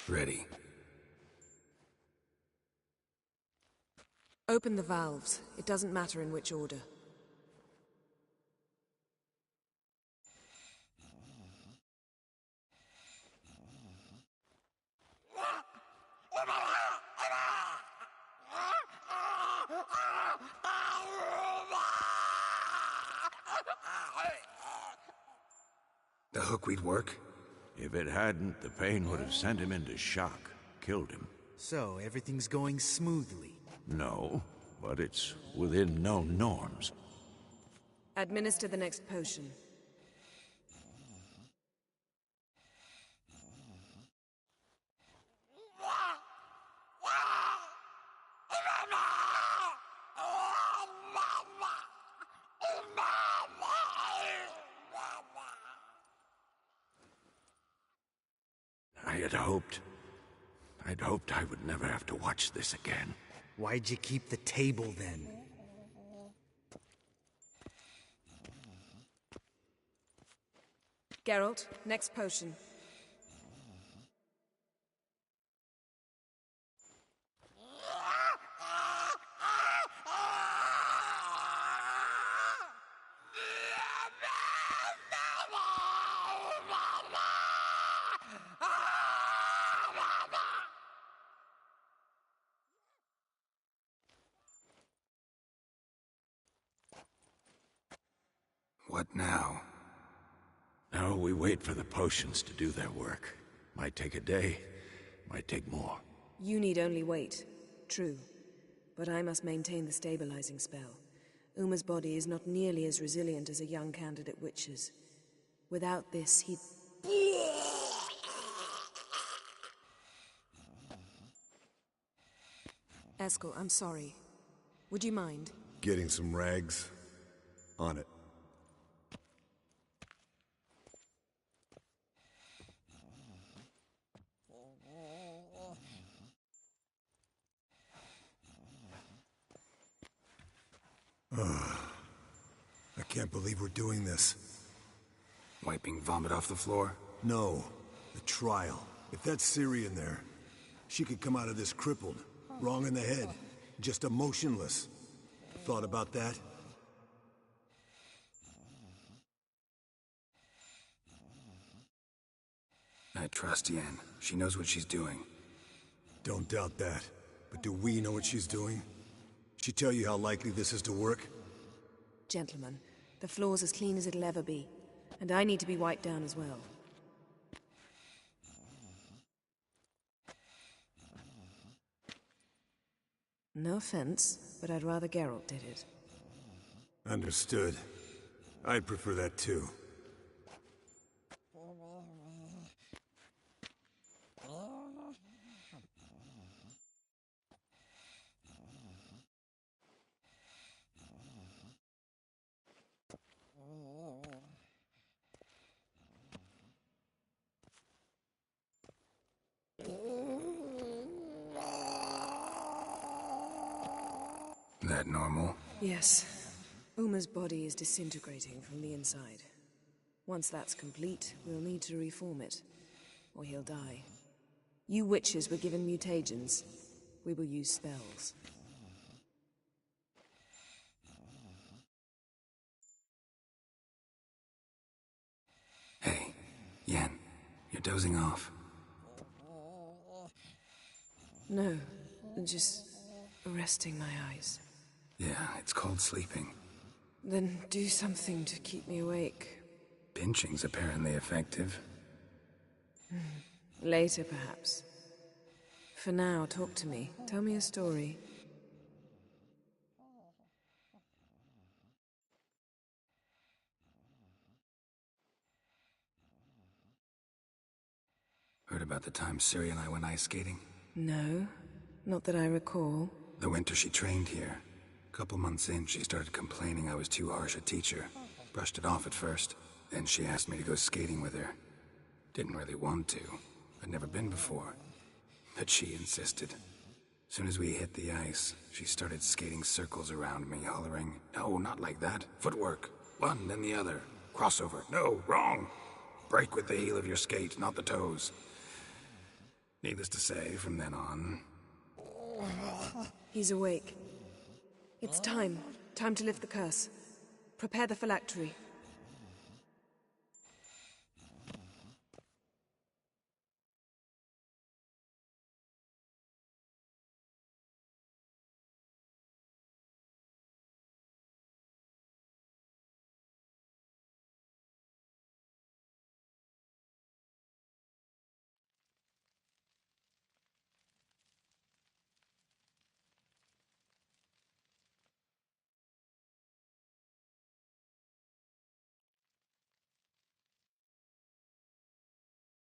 Ready. Open the valves. It doesn't matter in which order. The hookweed work? If it hadn't, the pain would have sent him into shock. Killed him. So, everything's going smoothly. No, but it's within known norms. Administer the next potion. I'd hoped I would never have to watch this again. Why'd you keep the table then? Geralt, next potion. What now? Now we wait for the potions to do their work. Might take a day, might take more. You need only wait. True. But I must maintain the stabilizing spell. Uma's body is not nearly as resilient as a young candidate witch's. Without this, he'd... Eskel, I'm sorry. Would you mind? Getting some rags? On it. I can't believe we're doing this. Wiping vomit off the floor? No, the trial. If that's Syrian there, she could come out of this crippled, wrong in the head, just emotionless. Thought about that? I trust Yen. She knows what she's doing. Don't doubt that. But do we know what she's doing? She tell you how likely this is to work? Gentlemen, the floor's as clean as it'll ever be. And I need to be wiped down as well. No offense, but I'd rather Geralt did it. Understood. I'd prefer that too. That normal? Yes. Uma's body is disintegrating from the inside. Once that's complete, we'll need to reform it, or he'll die. You witches were given mutagens. We will use spells. Hey, Yen. You're dozing off. No, just resting my eyes. Yeah, it's called sleeping. Then do something to keep me awake. Pinching's apparently effective. Later, perhaps. For now, talk to me. Tell me a story. Heard about the time Siri and I went ice skating? No, not that I recall. The winter she trained here. Couple months in, she started complaining I was too harsh a teacher. Brushed it off at first. Then she asked me to go skating with her. Didn't really want to. I'd never been before. But she insisted. Soon as we hit the ice, she started skating circles around me, hollering, "No, not like that. Footwork. One, then the other. Crossover. No, wrong. Break with the heel of your skate, not the toes." Needless to say, from then on... He's awake. It's time. Time to lift the curse. Prepare the phylactery.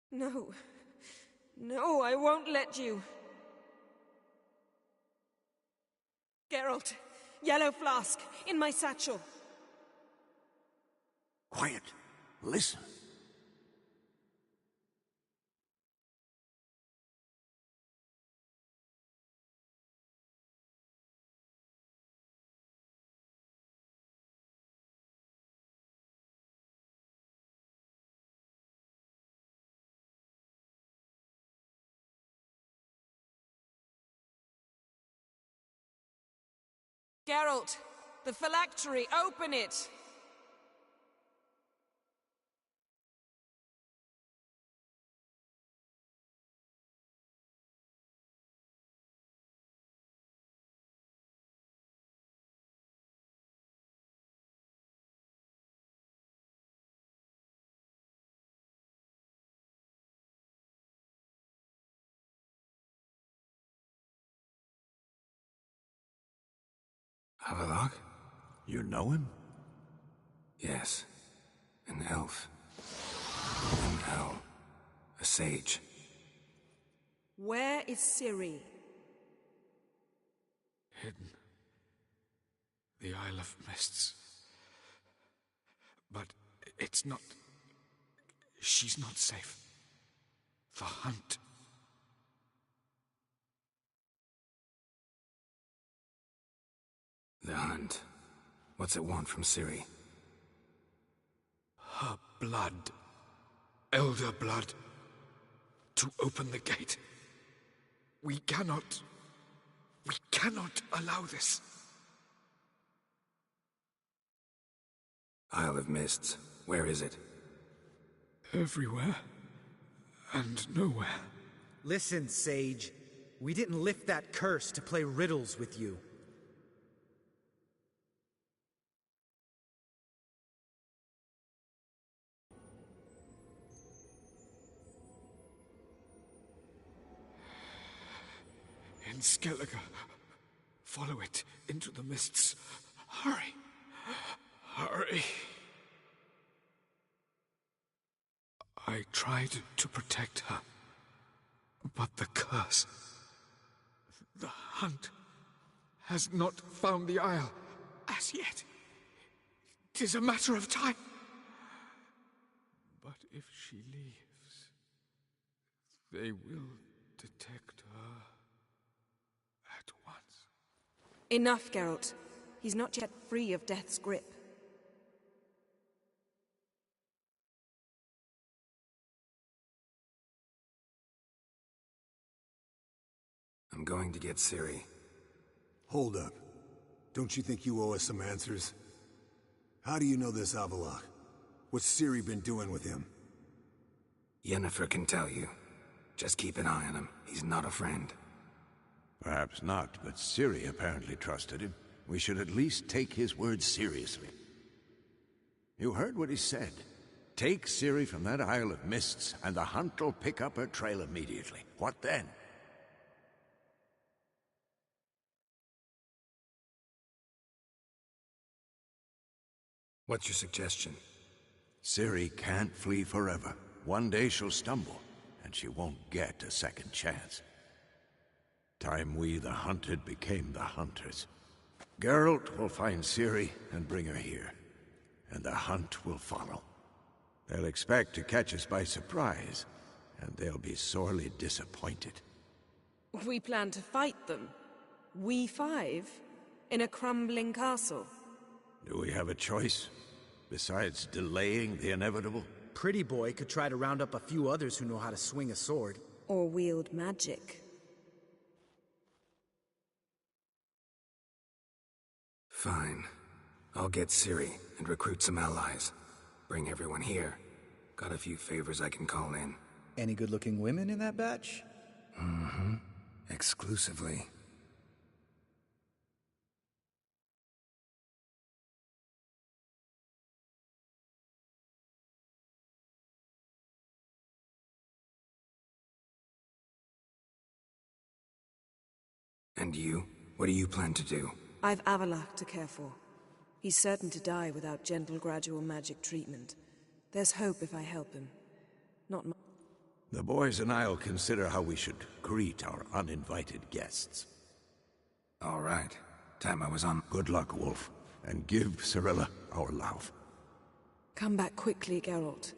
No. No, I won't let you. Geralt, yellow flask, in my satchel. Quiet. Listen. Geralt, the phylactery, open it! Havelock? You know him? Yes. An elf. An owl. A sage. Where is Ciri? Hidden. The Isle of Mists. But it's not... She's not safe. The hunt. The hunt. What's it want from Ciri? Her blood. Elder blood. To open the gate. We cannot allow this. Isle of Mists. Where is it? Everywhere. And nowhere. Listen, Sage. We didn't lift that curse to play riddles with you. In Skellige. Follow it into the mists. Hurry. Hurry. I tried to protect her. But the curse... The hunt has not found the Isle as yet. 'Tis a matter of time. But if she leaves, they will detect her at once. Enough, Geralt. He's not yet free of death's grip. I'm going to get Ciri. Hold up. Don't you think you owe us some answers? How do you know this Avallac'h? What's Ciri been doing with him? Yennefer can tell you. Just keep an eye on him. He's not a friend. Perhaps not, but Ciri apparently trusted him. We should at least take his words seriously. You heard what he said. Take Ciri from that Isle of Mists, and the hunt will pick up her trail immediately. What then? What's your suggestion? Ciri can't flee forever. One day she'll stumble, and she won't get a second chance. Time we, the hunted, became the hunters. Geralt will find Ciri and bring her here, and the hunt will follow. They'll expect to catch us by surprise, and they'll be sorely disappointed. We plan to fight them? We five? In a crumbling castle? Do we have a choice? Besides delaying the inevitable? Pretty Boy could try to round up a few others who know how to swing a sword. Or wield magic. Fine. I'll get Ciri and recruit some allies. Bring everyone here. Got a few favors I can call in. Any good-looking women in that batch? Mm-hmm. Exclusively. And you? What do you plan to do? I've Avalach to care for. He's certain to die without gentle, gradual magic treatment. There's hope if I help him. Not much. The boys and I'll consider how we should greet our uninvited guests. All right. Time I was on. Good luck, Wolf. And give Cirilla our love. Come back quickly, Geralt.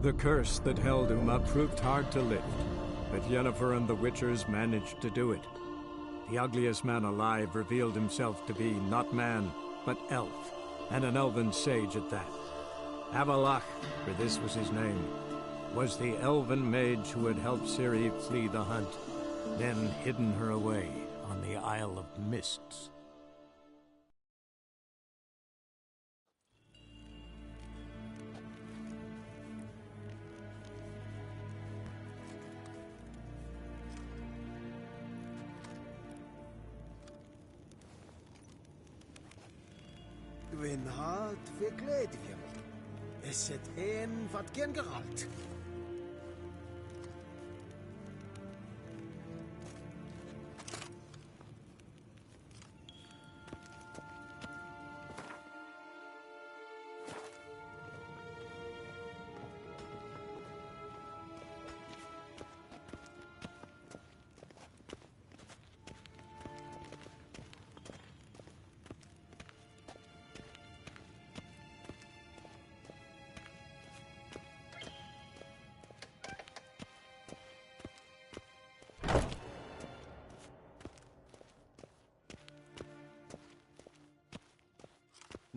The curse that held Uma proved hard to lift, but Yennefer and the Witchers managed to do it. The ugliest man alive revealed himself to be not man, but elf, and an elven sage at that. Avalach, for this was his name, was the elven mage who had helped Ciri flee the hunt, then hidden her away on the Isle of Mists. Gwyn had fe gledfiam. Eset ein fat gen Geralt.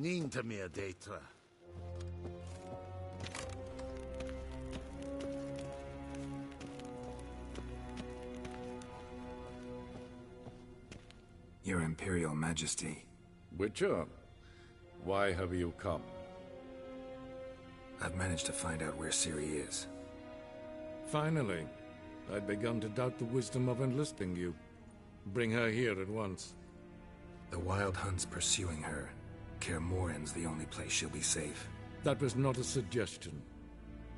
Ninta mea deitra. Your Imperial Majesty. Witcher, why have you come? I've managed to find out where Ciri is. Finally. I'd begun to doubt the wisdom of enlisting you. Bring her here at once. The Wild Hunt's pursuing her. Kaer Morhen's the only place she'll be safe. That was not a suggestion.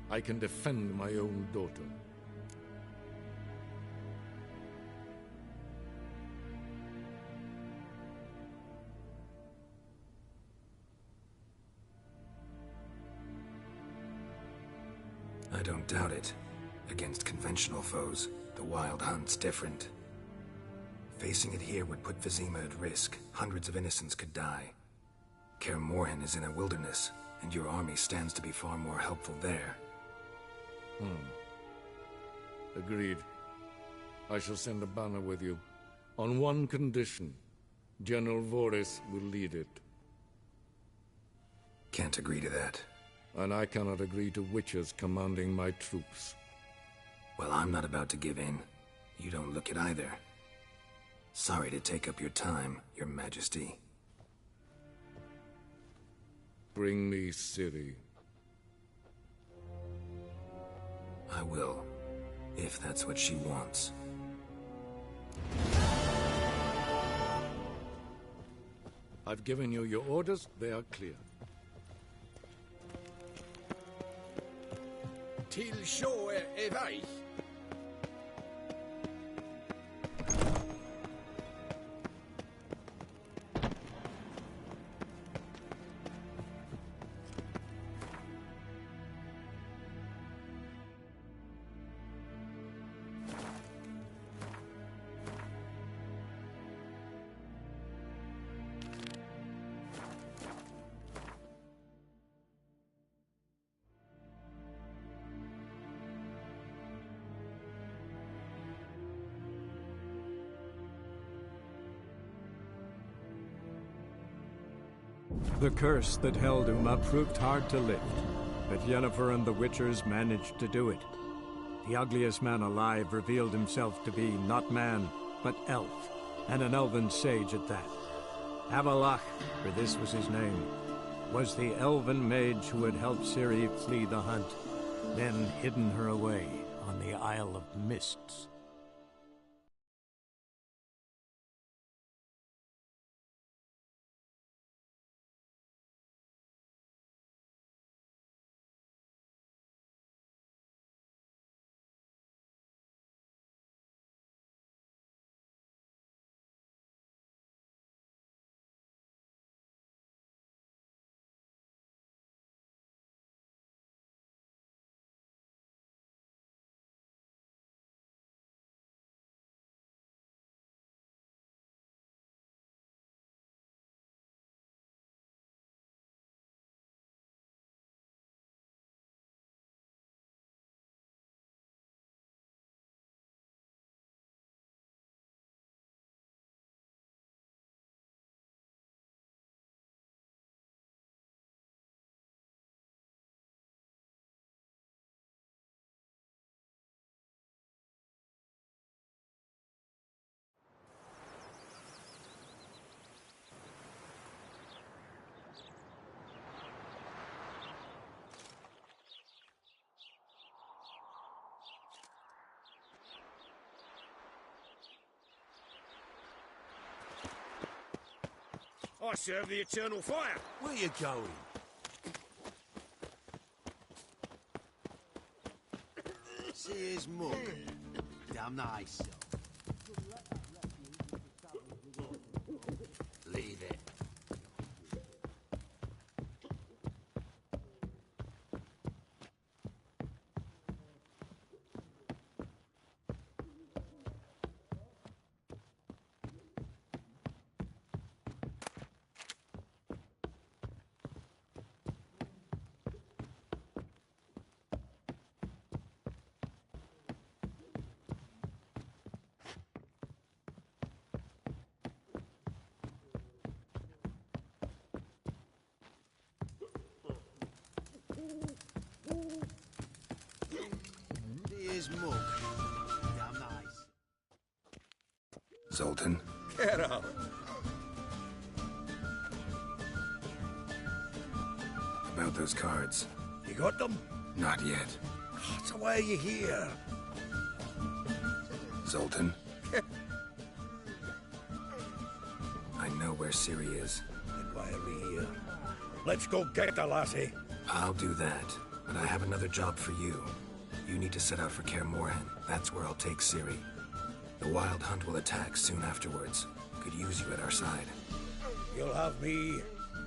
I can defend my own daughter. I don't doubt it. Against conventional foes, the Wild Hunt's different. Facing it here would put Vizima at risk. Hundreds of innocents could die. Kaer Morhen is in a wilderness, and your army stands to be far more helpful there. Agreed. I shall send a banner with you. On one condition. General Voris will lead it. Can't agree to that. And I cannot agree to witches commanding my troops. Well, I'm not about to give in. You don't look it either. Sorry to take up your time, Your Majesty. Bring me Ciri. I will, if that's what she wants. I've given you your orders, they are clear. Till sjå är väg. The curse that held Uma proved hard to lift, but Yennefer and the Witchers managed to do it. The ugliest man alive revealed himself to be not man, but elf, and an elven sage at that. Avalach, for this was his name, was the elven mage who had helped Ciri flee the hunt, then hidden her away on the Isle of Mists. I serve the eternal fire. Where you going? See his mug. Damn nice. Leave it. His mug. Damn nice. Zoltan? Get up. about those cards. You got them? Not yet. So why are you here? Zoltan? I know where Ciri is. Then why are we here? Let's go get the lassie. I'll do that, but I have another job for you. You need to set out for Kaer Morhen. That's where I'll take Ciri. The Wild Hunt will attack soon afterwards. Could use you at our side. You'll have me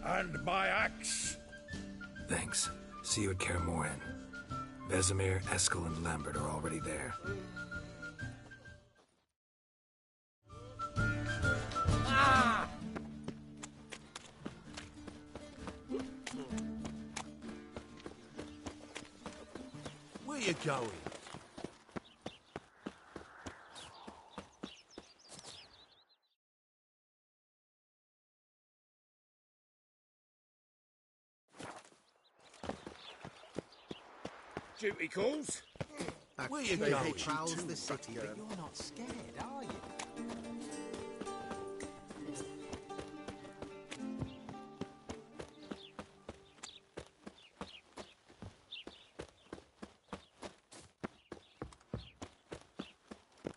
and my axe. Thanks. See you at Kaer Morhen. Vesemir, Eskel, and Lambert are already there. Where you going? Duty calls? Where you going? Prowls the city, but you're not scared, are you?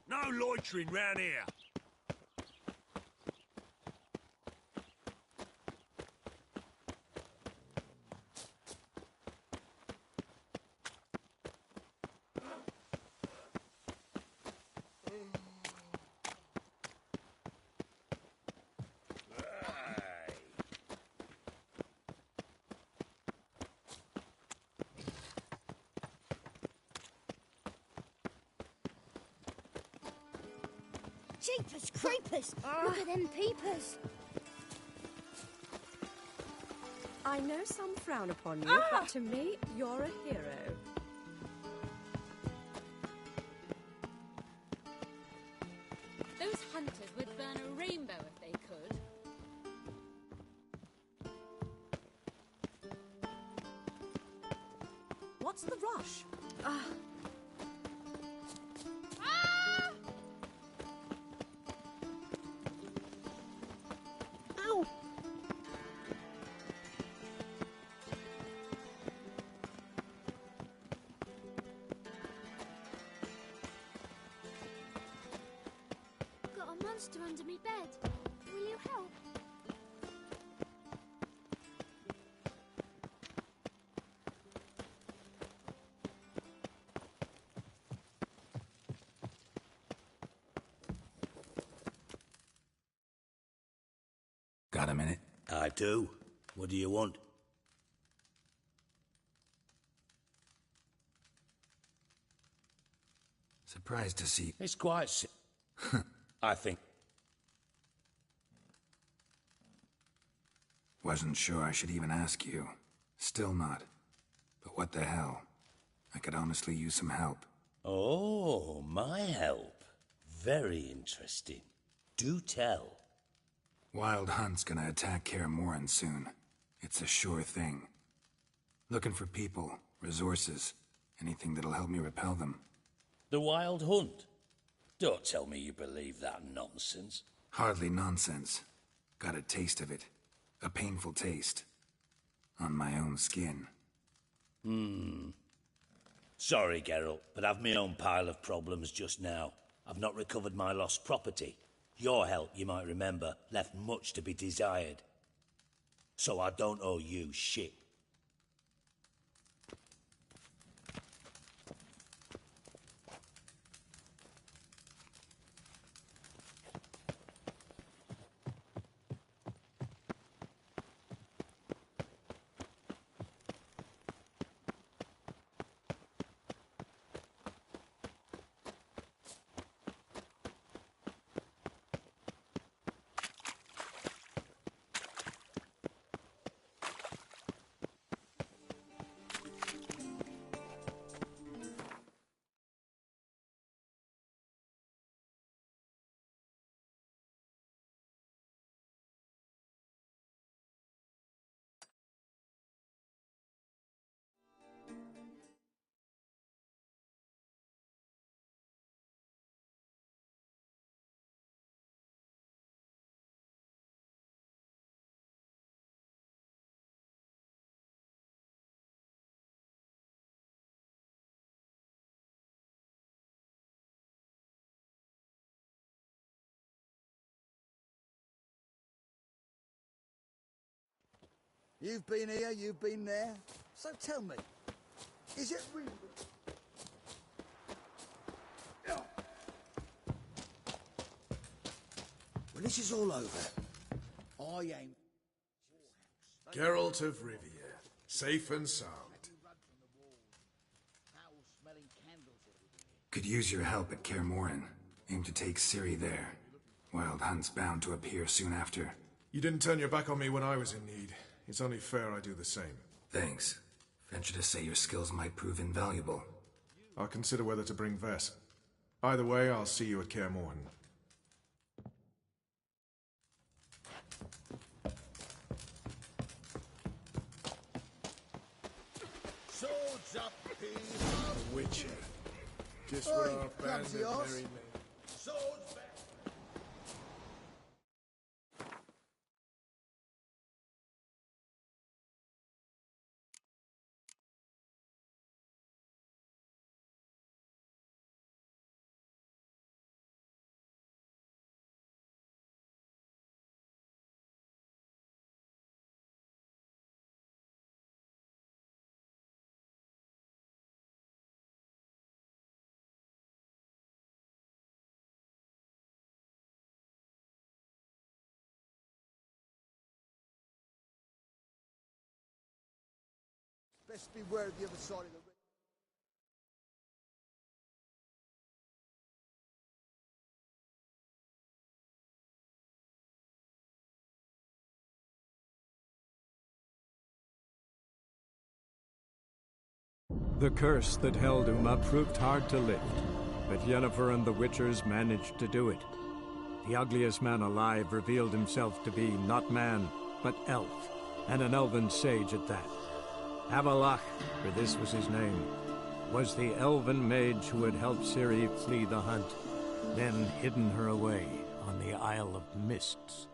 No loitering round here. Jeepers creepers! Look at them peepers! I know some frown upon you, but to me, you're a hero. Those hunters would burn a rainbow if they could. What's the rush? Got a monster under me bed. Will you help? Got a minute? I do. What do you want? Surprised to see... It's quite I think. Wasn't sure I should even ask you. Still not. But what the hell? I could honestly use some help. Oh, my help. Very interesting. Do tell. Wild Hunt's gonna attack Kaer Morhen soon. It's a sure thing. Looking for people, resources, anything that'll help me repel them. The Wild Hunt? Don't tell me you believe that nonsense. Hardly nonsense. Got a taste of it. A painful taste. On my own skin. Sorry, Geralt, but I've my own pile of problems just now. I've not recovered my lost property. Your help, you might remember, left much to be desired. So I don't owe you shit. You've been here, you've been there. So tell me, is it really... When this is all over, I aim... Geralt of Rivia, safe and sound. Could use your help at Kaer Morhen. Aim to take Ciri there. Wild Hunt's bound to appear soon after. You didn't turn your back on me when I was in need. It's only fair I do the same. Thanks. Venture to say your skills might prove invaluable. I'll consider whether to bring Vess. Either way, I'll see you at Kaer Morhen. Swords up, people! The Witcher. Just what our band of merry men. Swords back! Best beware of the other side of the... The curse that held Uma proved hard to lift, but Yennefer and the Witchers managed to do it. The ugliest man alive revealed himself to be not man, but elf, and an elven sage at that. Avalach, for this was his name, was the elven mage who had helped Ciri flee the hunt, then hidden her away on the Isle of Mists.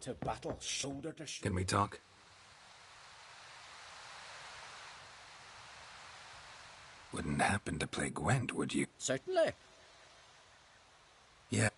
To battle, shoulder to shoulder. Can we talk? Wouldn't happen to play Gwent, would you? Certainly. Yeah.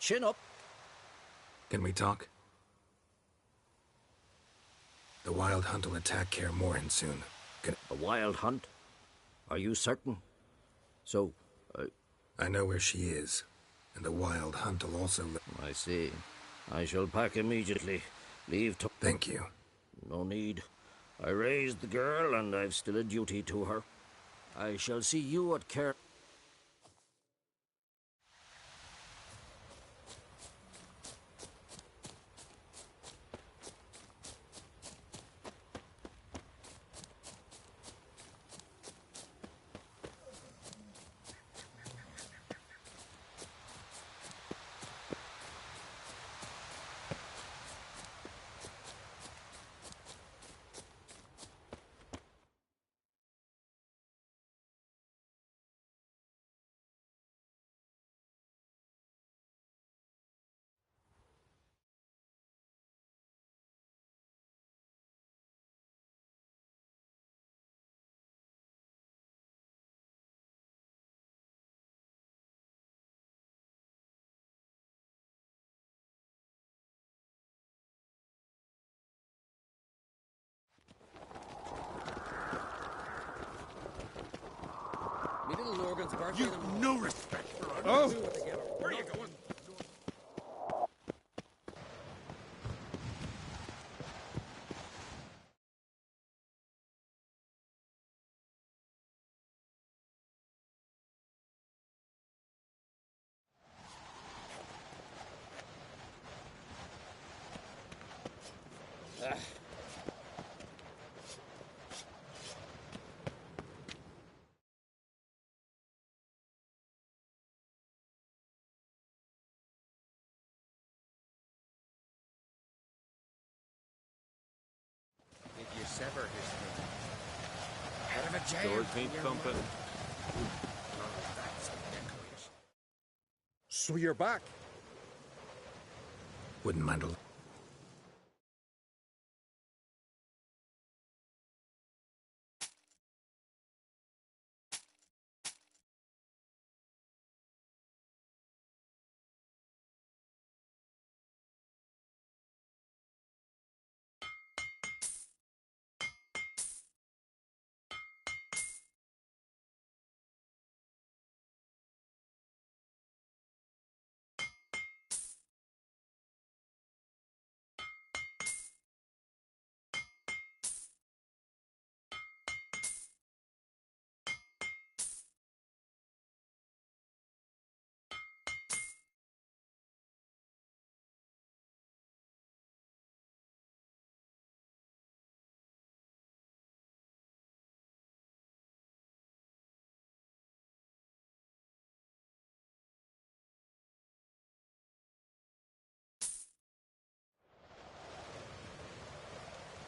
Chin up. Can we talk? The Wild Hunt will attack Kaer Morhen soon. A wild hunt? Are you certain? So, I know where she is, and the Wild Hunt will also... I see. I shall pack immediately. Leave to... Thank you. No need. I raised the girl, and I've still a duty to her. I shall see you at Kaer... You've no respect for our... Oh! Where are you going? If you sever his head, out of a jail. Sword paint thumping. So you're back. Wouldn't mind a...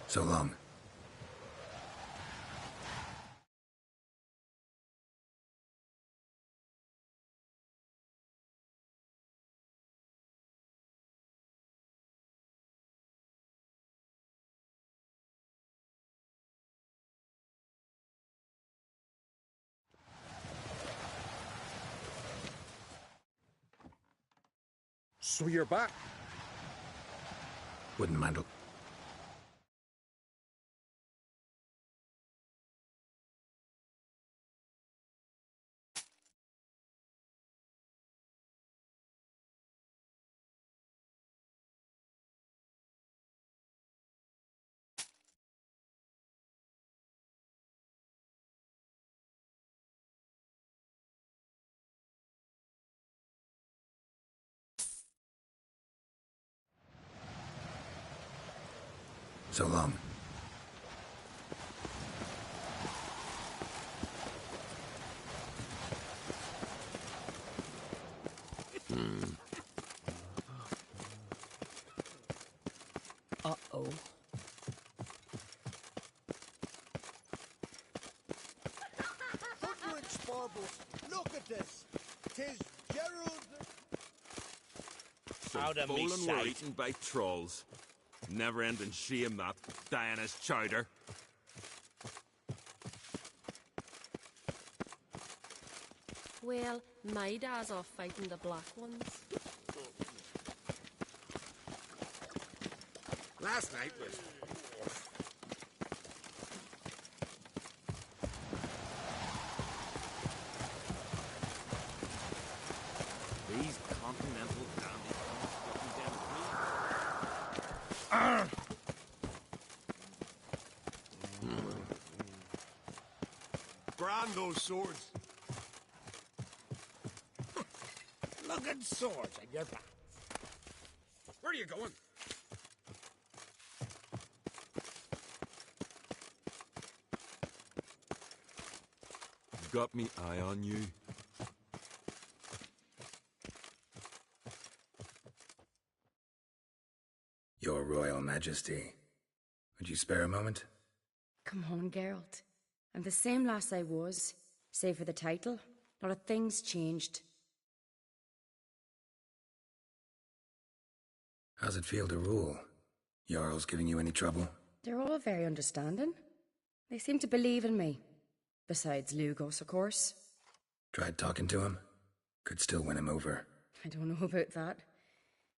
So long. So you're back. Wouldn't mind a... So long. Uh-oh. Hoodwinked baubles, look at this. 'Tis Gerald... Out of me sight. We're eaten by trolls. Never-ending shame that, Diana's chowder. Well, my dad's off fighting the black ones. Last night was... These continental dandies fucking down Brand those swords. Look at swords in your back. Where are you going? Got me eye on you. Your Royal Majesty. Would you spare a moment? Come on, Geralt. I'm the same lass I was, save for the title. Not a thing's changed. How's it feel to rule? Jarl's giving you any trouble? They're all very understanding. They seem to believe in me. Besides Lugos, of course. Tried talking to him? Could still win him over. I don't know about that.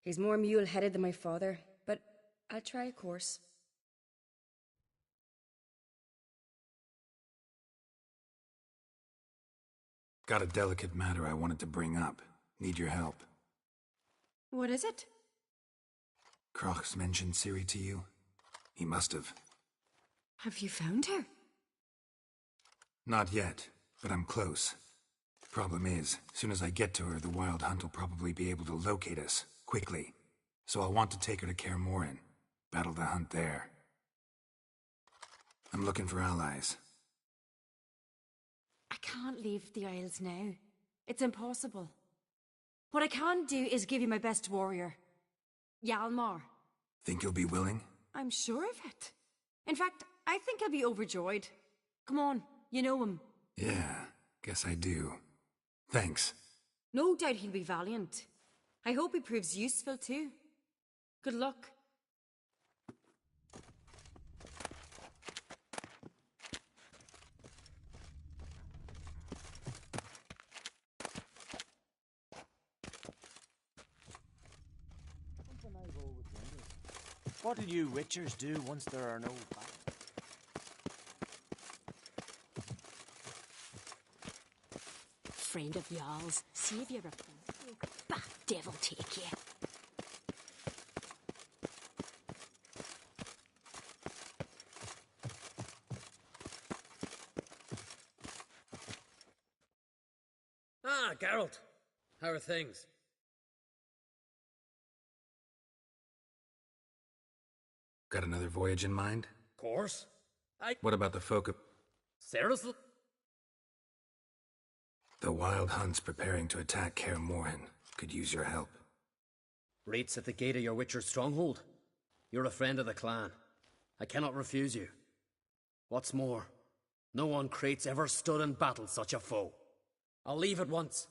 He's more mule-headed than my father, but I'll try, of course. Got a delicate matter I wanted to bring up. Need your help. What is it? Kroch's mentioned Ciri to you? He must have. Have you found her? Not yet, but I'm close. Problem is, soon as I get to her, the Wild Hunt will probably be able to locate us, quickly. So I'll want to take her to Kaer Morhen. Battle the hunt there. I'm looking for allies. I can't leave the Isles now. It's impossible. What I can do is give you my best warrior. Hjalmar. Think you'll be willing? I'm sure of it. In fact, I think I'll be overjoyed. Come on, you know him. Yeah, guess I do. Thanks. No doubt he'll be valiant. I hope he proves useful too. Good luck. What'll you witchers do once there are no battles? Friend of Jarl's, savior of them. Bat devil take you. Ah, Geralt. How are things? Got another voyage in mind? Course. What about the folk of... Seriously? The Wild Hunt's preparing to attack Kaer Morhen. Could use your help. Rates at the gate of your Witcher's stronghold. You're a friend of the clan. I cannot refuse you. What's more, no one Krait's ever stood and battled such a foe. I'll leave at once.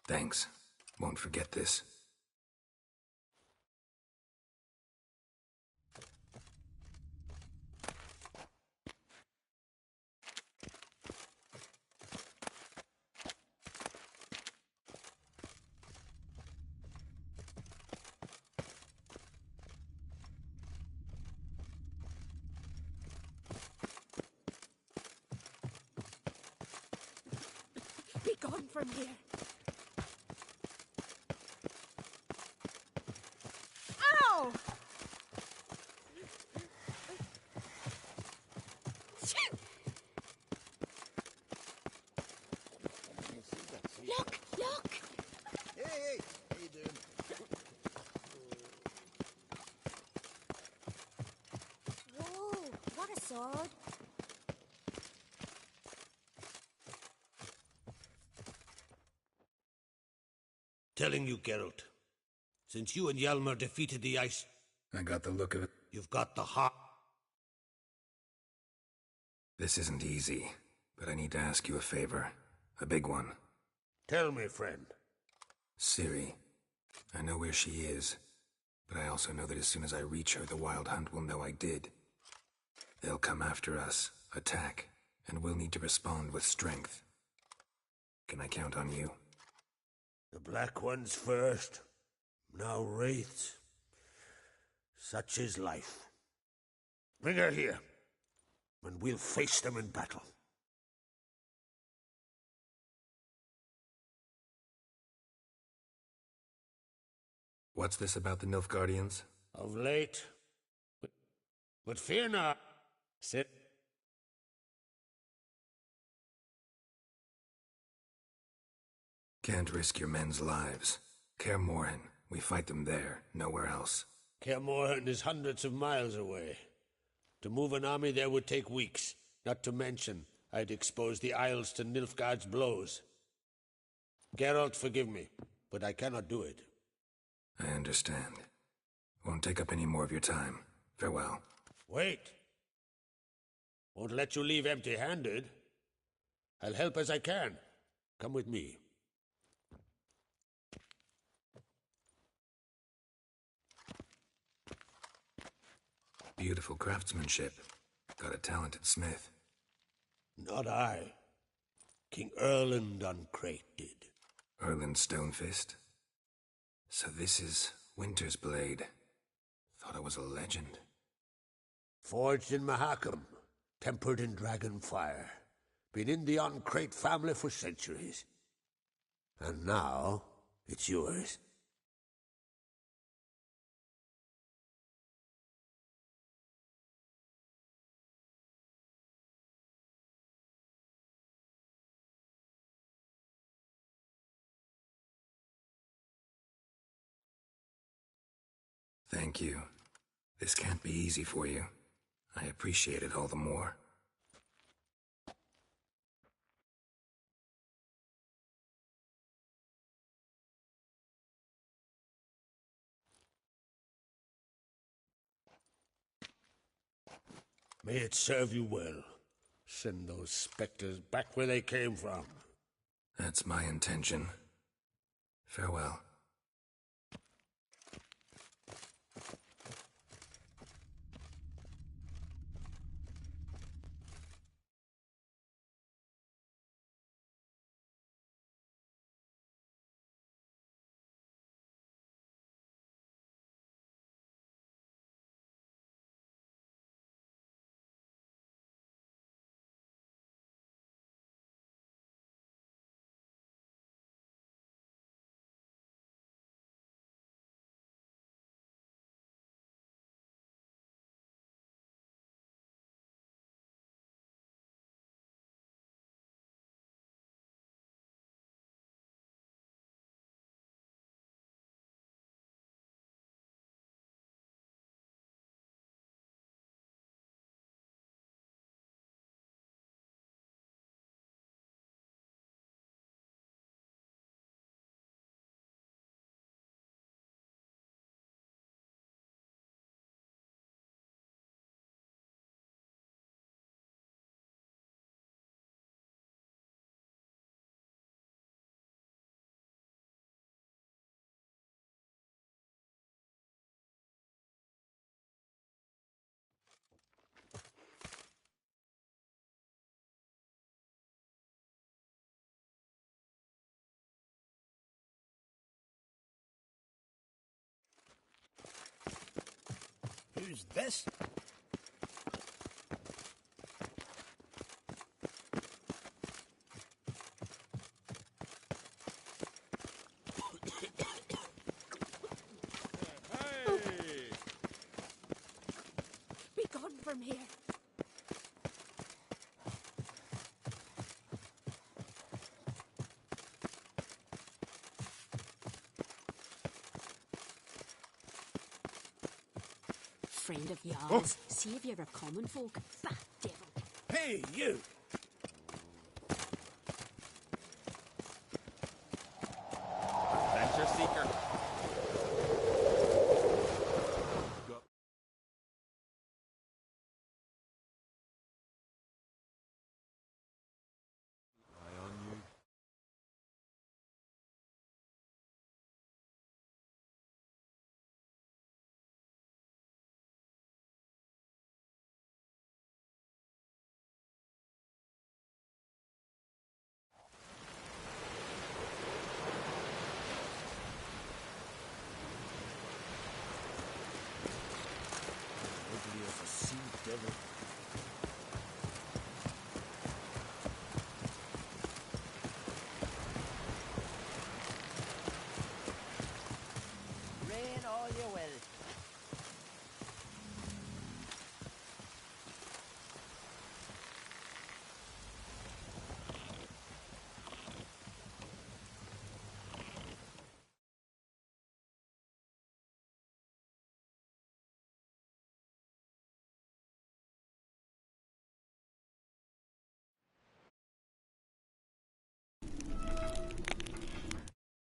Thanks. Won't forget this. Be gone from here. Ow! Look, look! Hey, how you doing? Whoa, what a sword! Telling you, Geralt. Since you and Hjalmar defeated the ice... I got the look of it. You've got the heart... This isn't easy, but I need to ask you a favor. A big one. Tell me, friend. Ciri. I know where she is, but I also know that as soon as I reach her, the Wild Hunt will know I did. They'll come after us, attack, and we'll need to respond with strength. Can I count on you? The Black Ones first. Now Wraiths. Such is life. Bring her here, and we'll face them in battle. What's this about the Nilfgaardians? Of late. But fear not. Sit. Can't risk your men's lives. Kaer Morhen. We fight them there, nowhere else. Kaer Morhen is hundreds of miles away. To move an army there would take weeks. Not to mention, I'd expose the Isles to Nilfgaard's blows. Geralt, forgive me, but I cannot do it. I understand. Won't take up any more of your time. Farewell. Wait. Won't let you leave empty-handed. I'll help as I can. Come with me. Beautiful craftsmanship. Got a talented smith. Not I. King Erland Uncrate did. Erland Stonefist? So this is Winter's Blade. Thought it was a legend. Forged in Mahakam, tempered in dragon fire. Been in the Uncrate family for centuries. And now, it's yours. Thank you. This can't be easy for you. I appreciate it all the more. May it serve you well. Send those specters back where they came from. That's my intention. Farewell. Who's this? Be gone from here. Friend of yours, saviour of common folk, bat devil. Hey, you!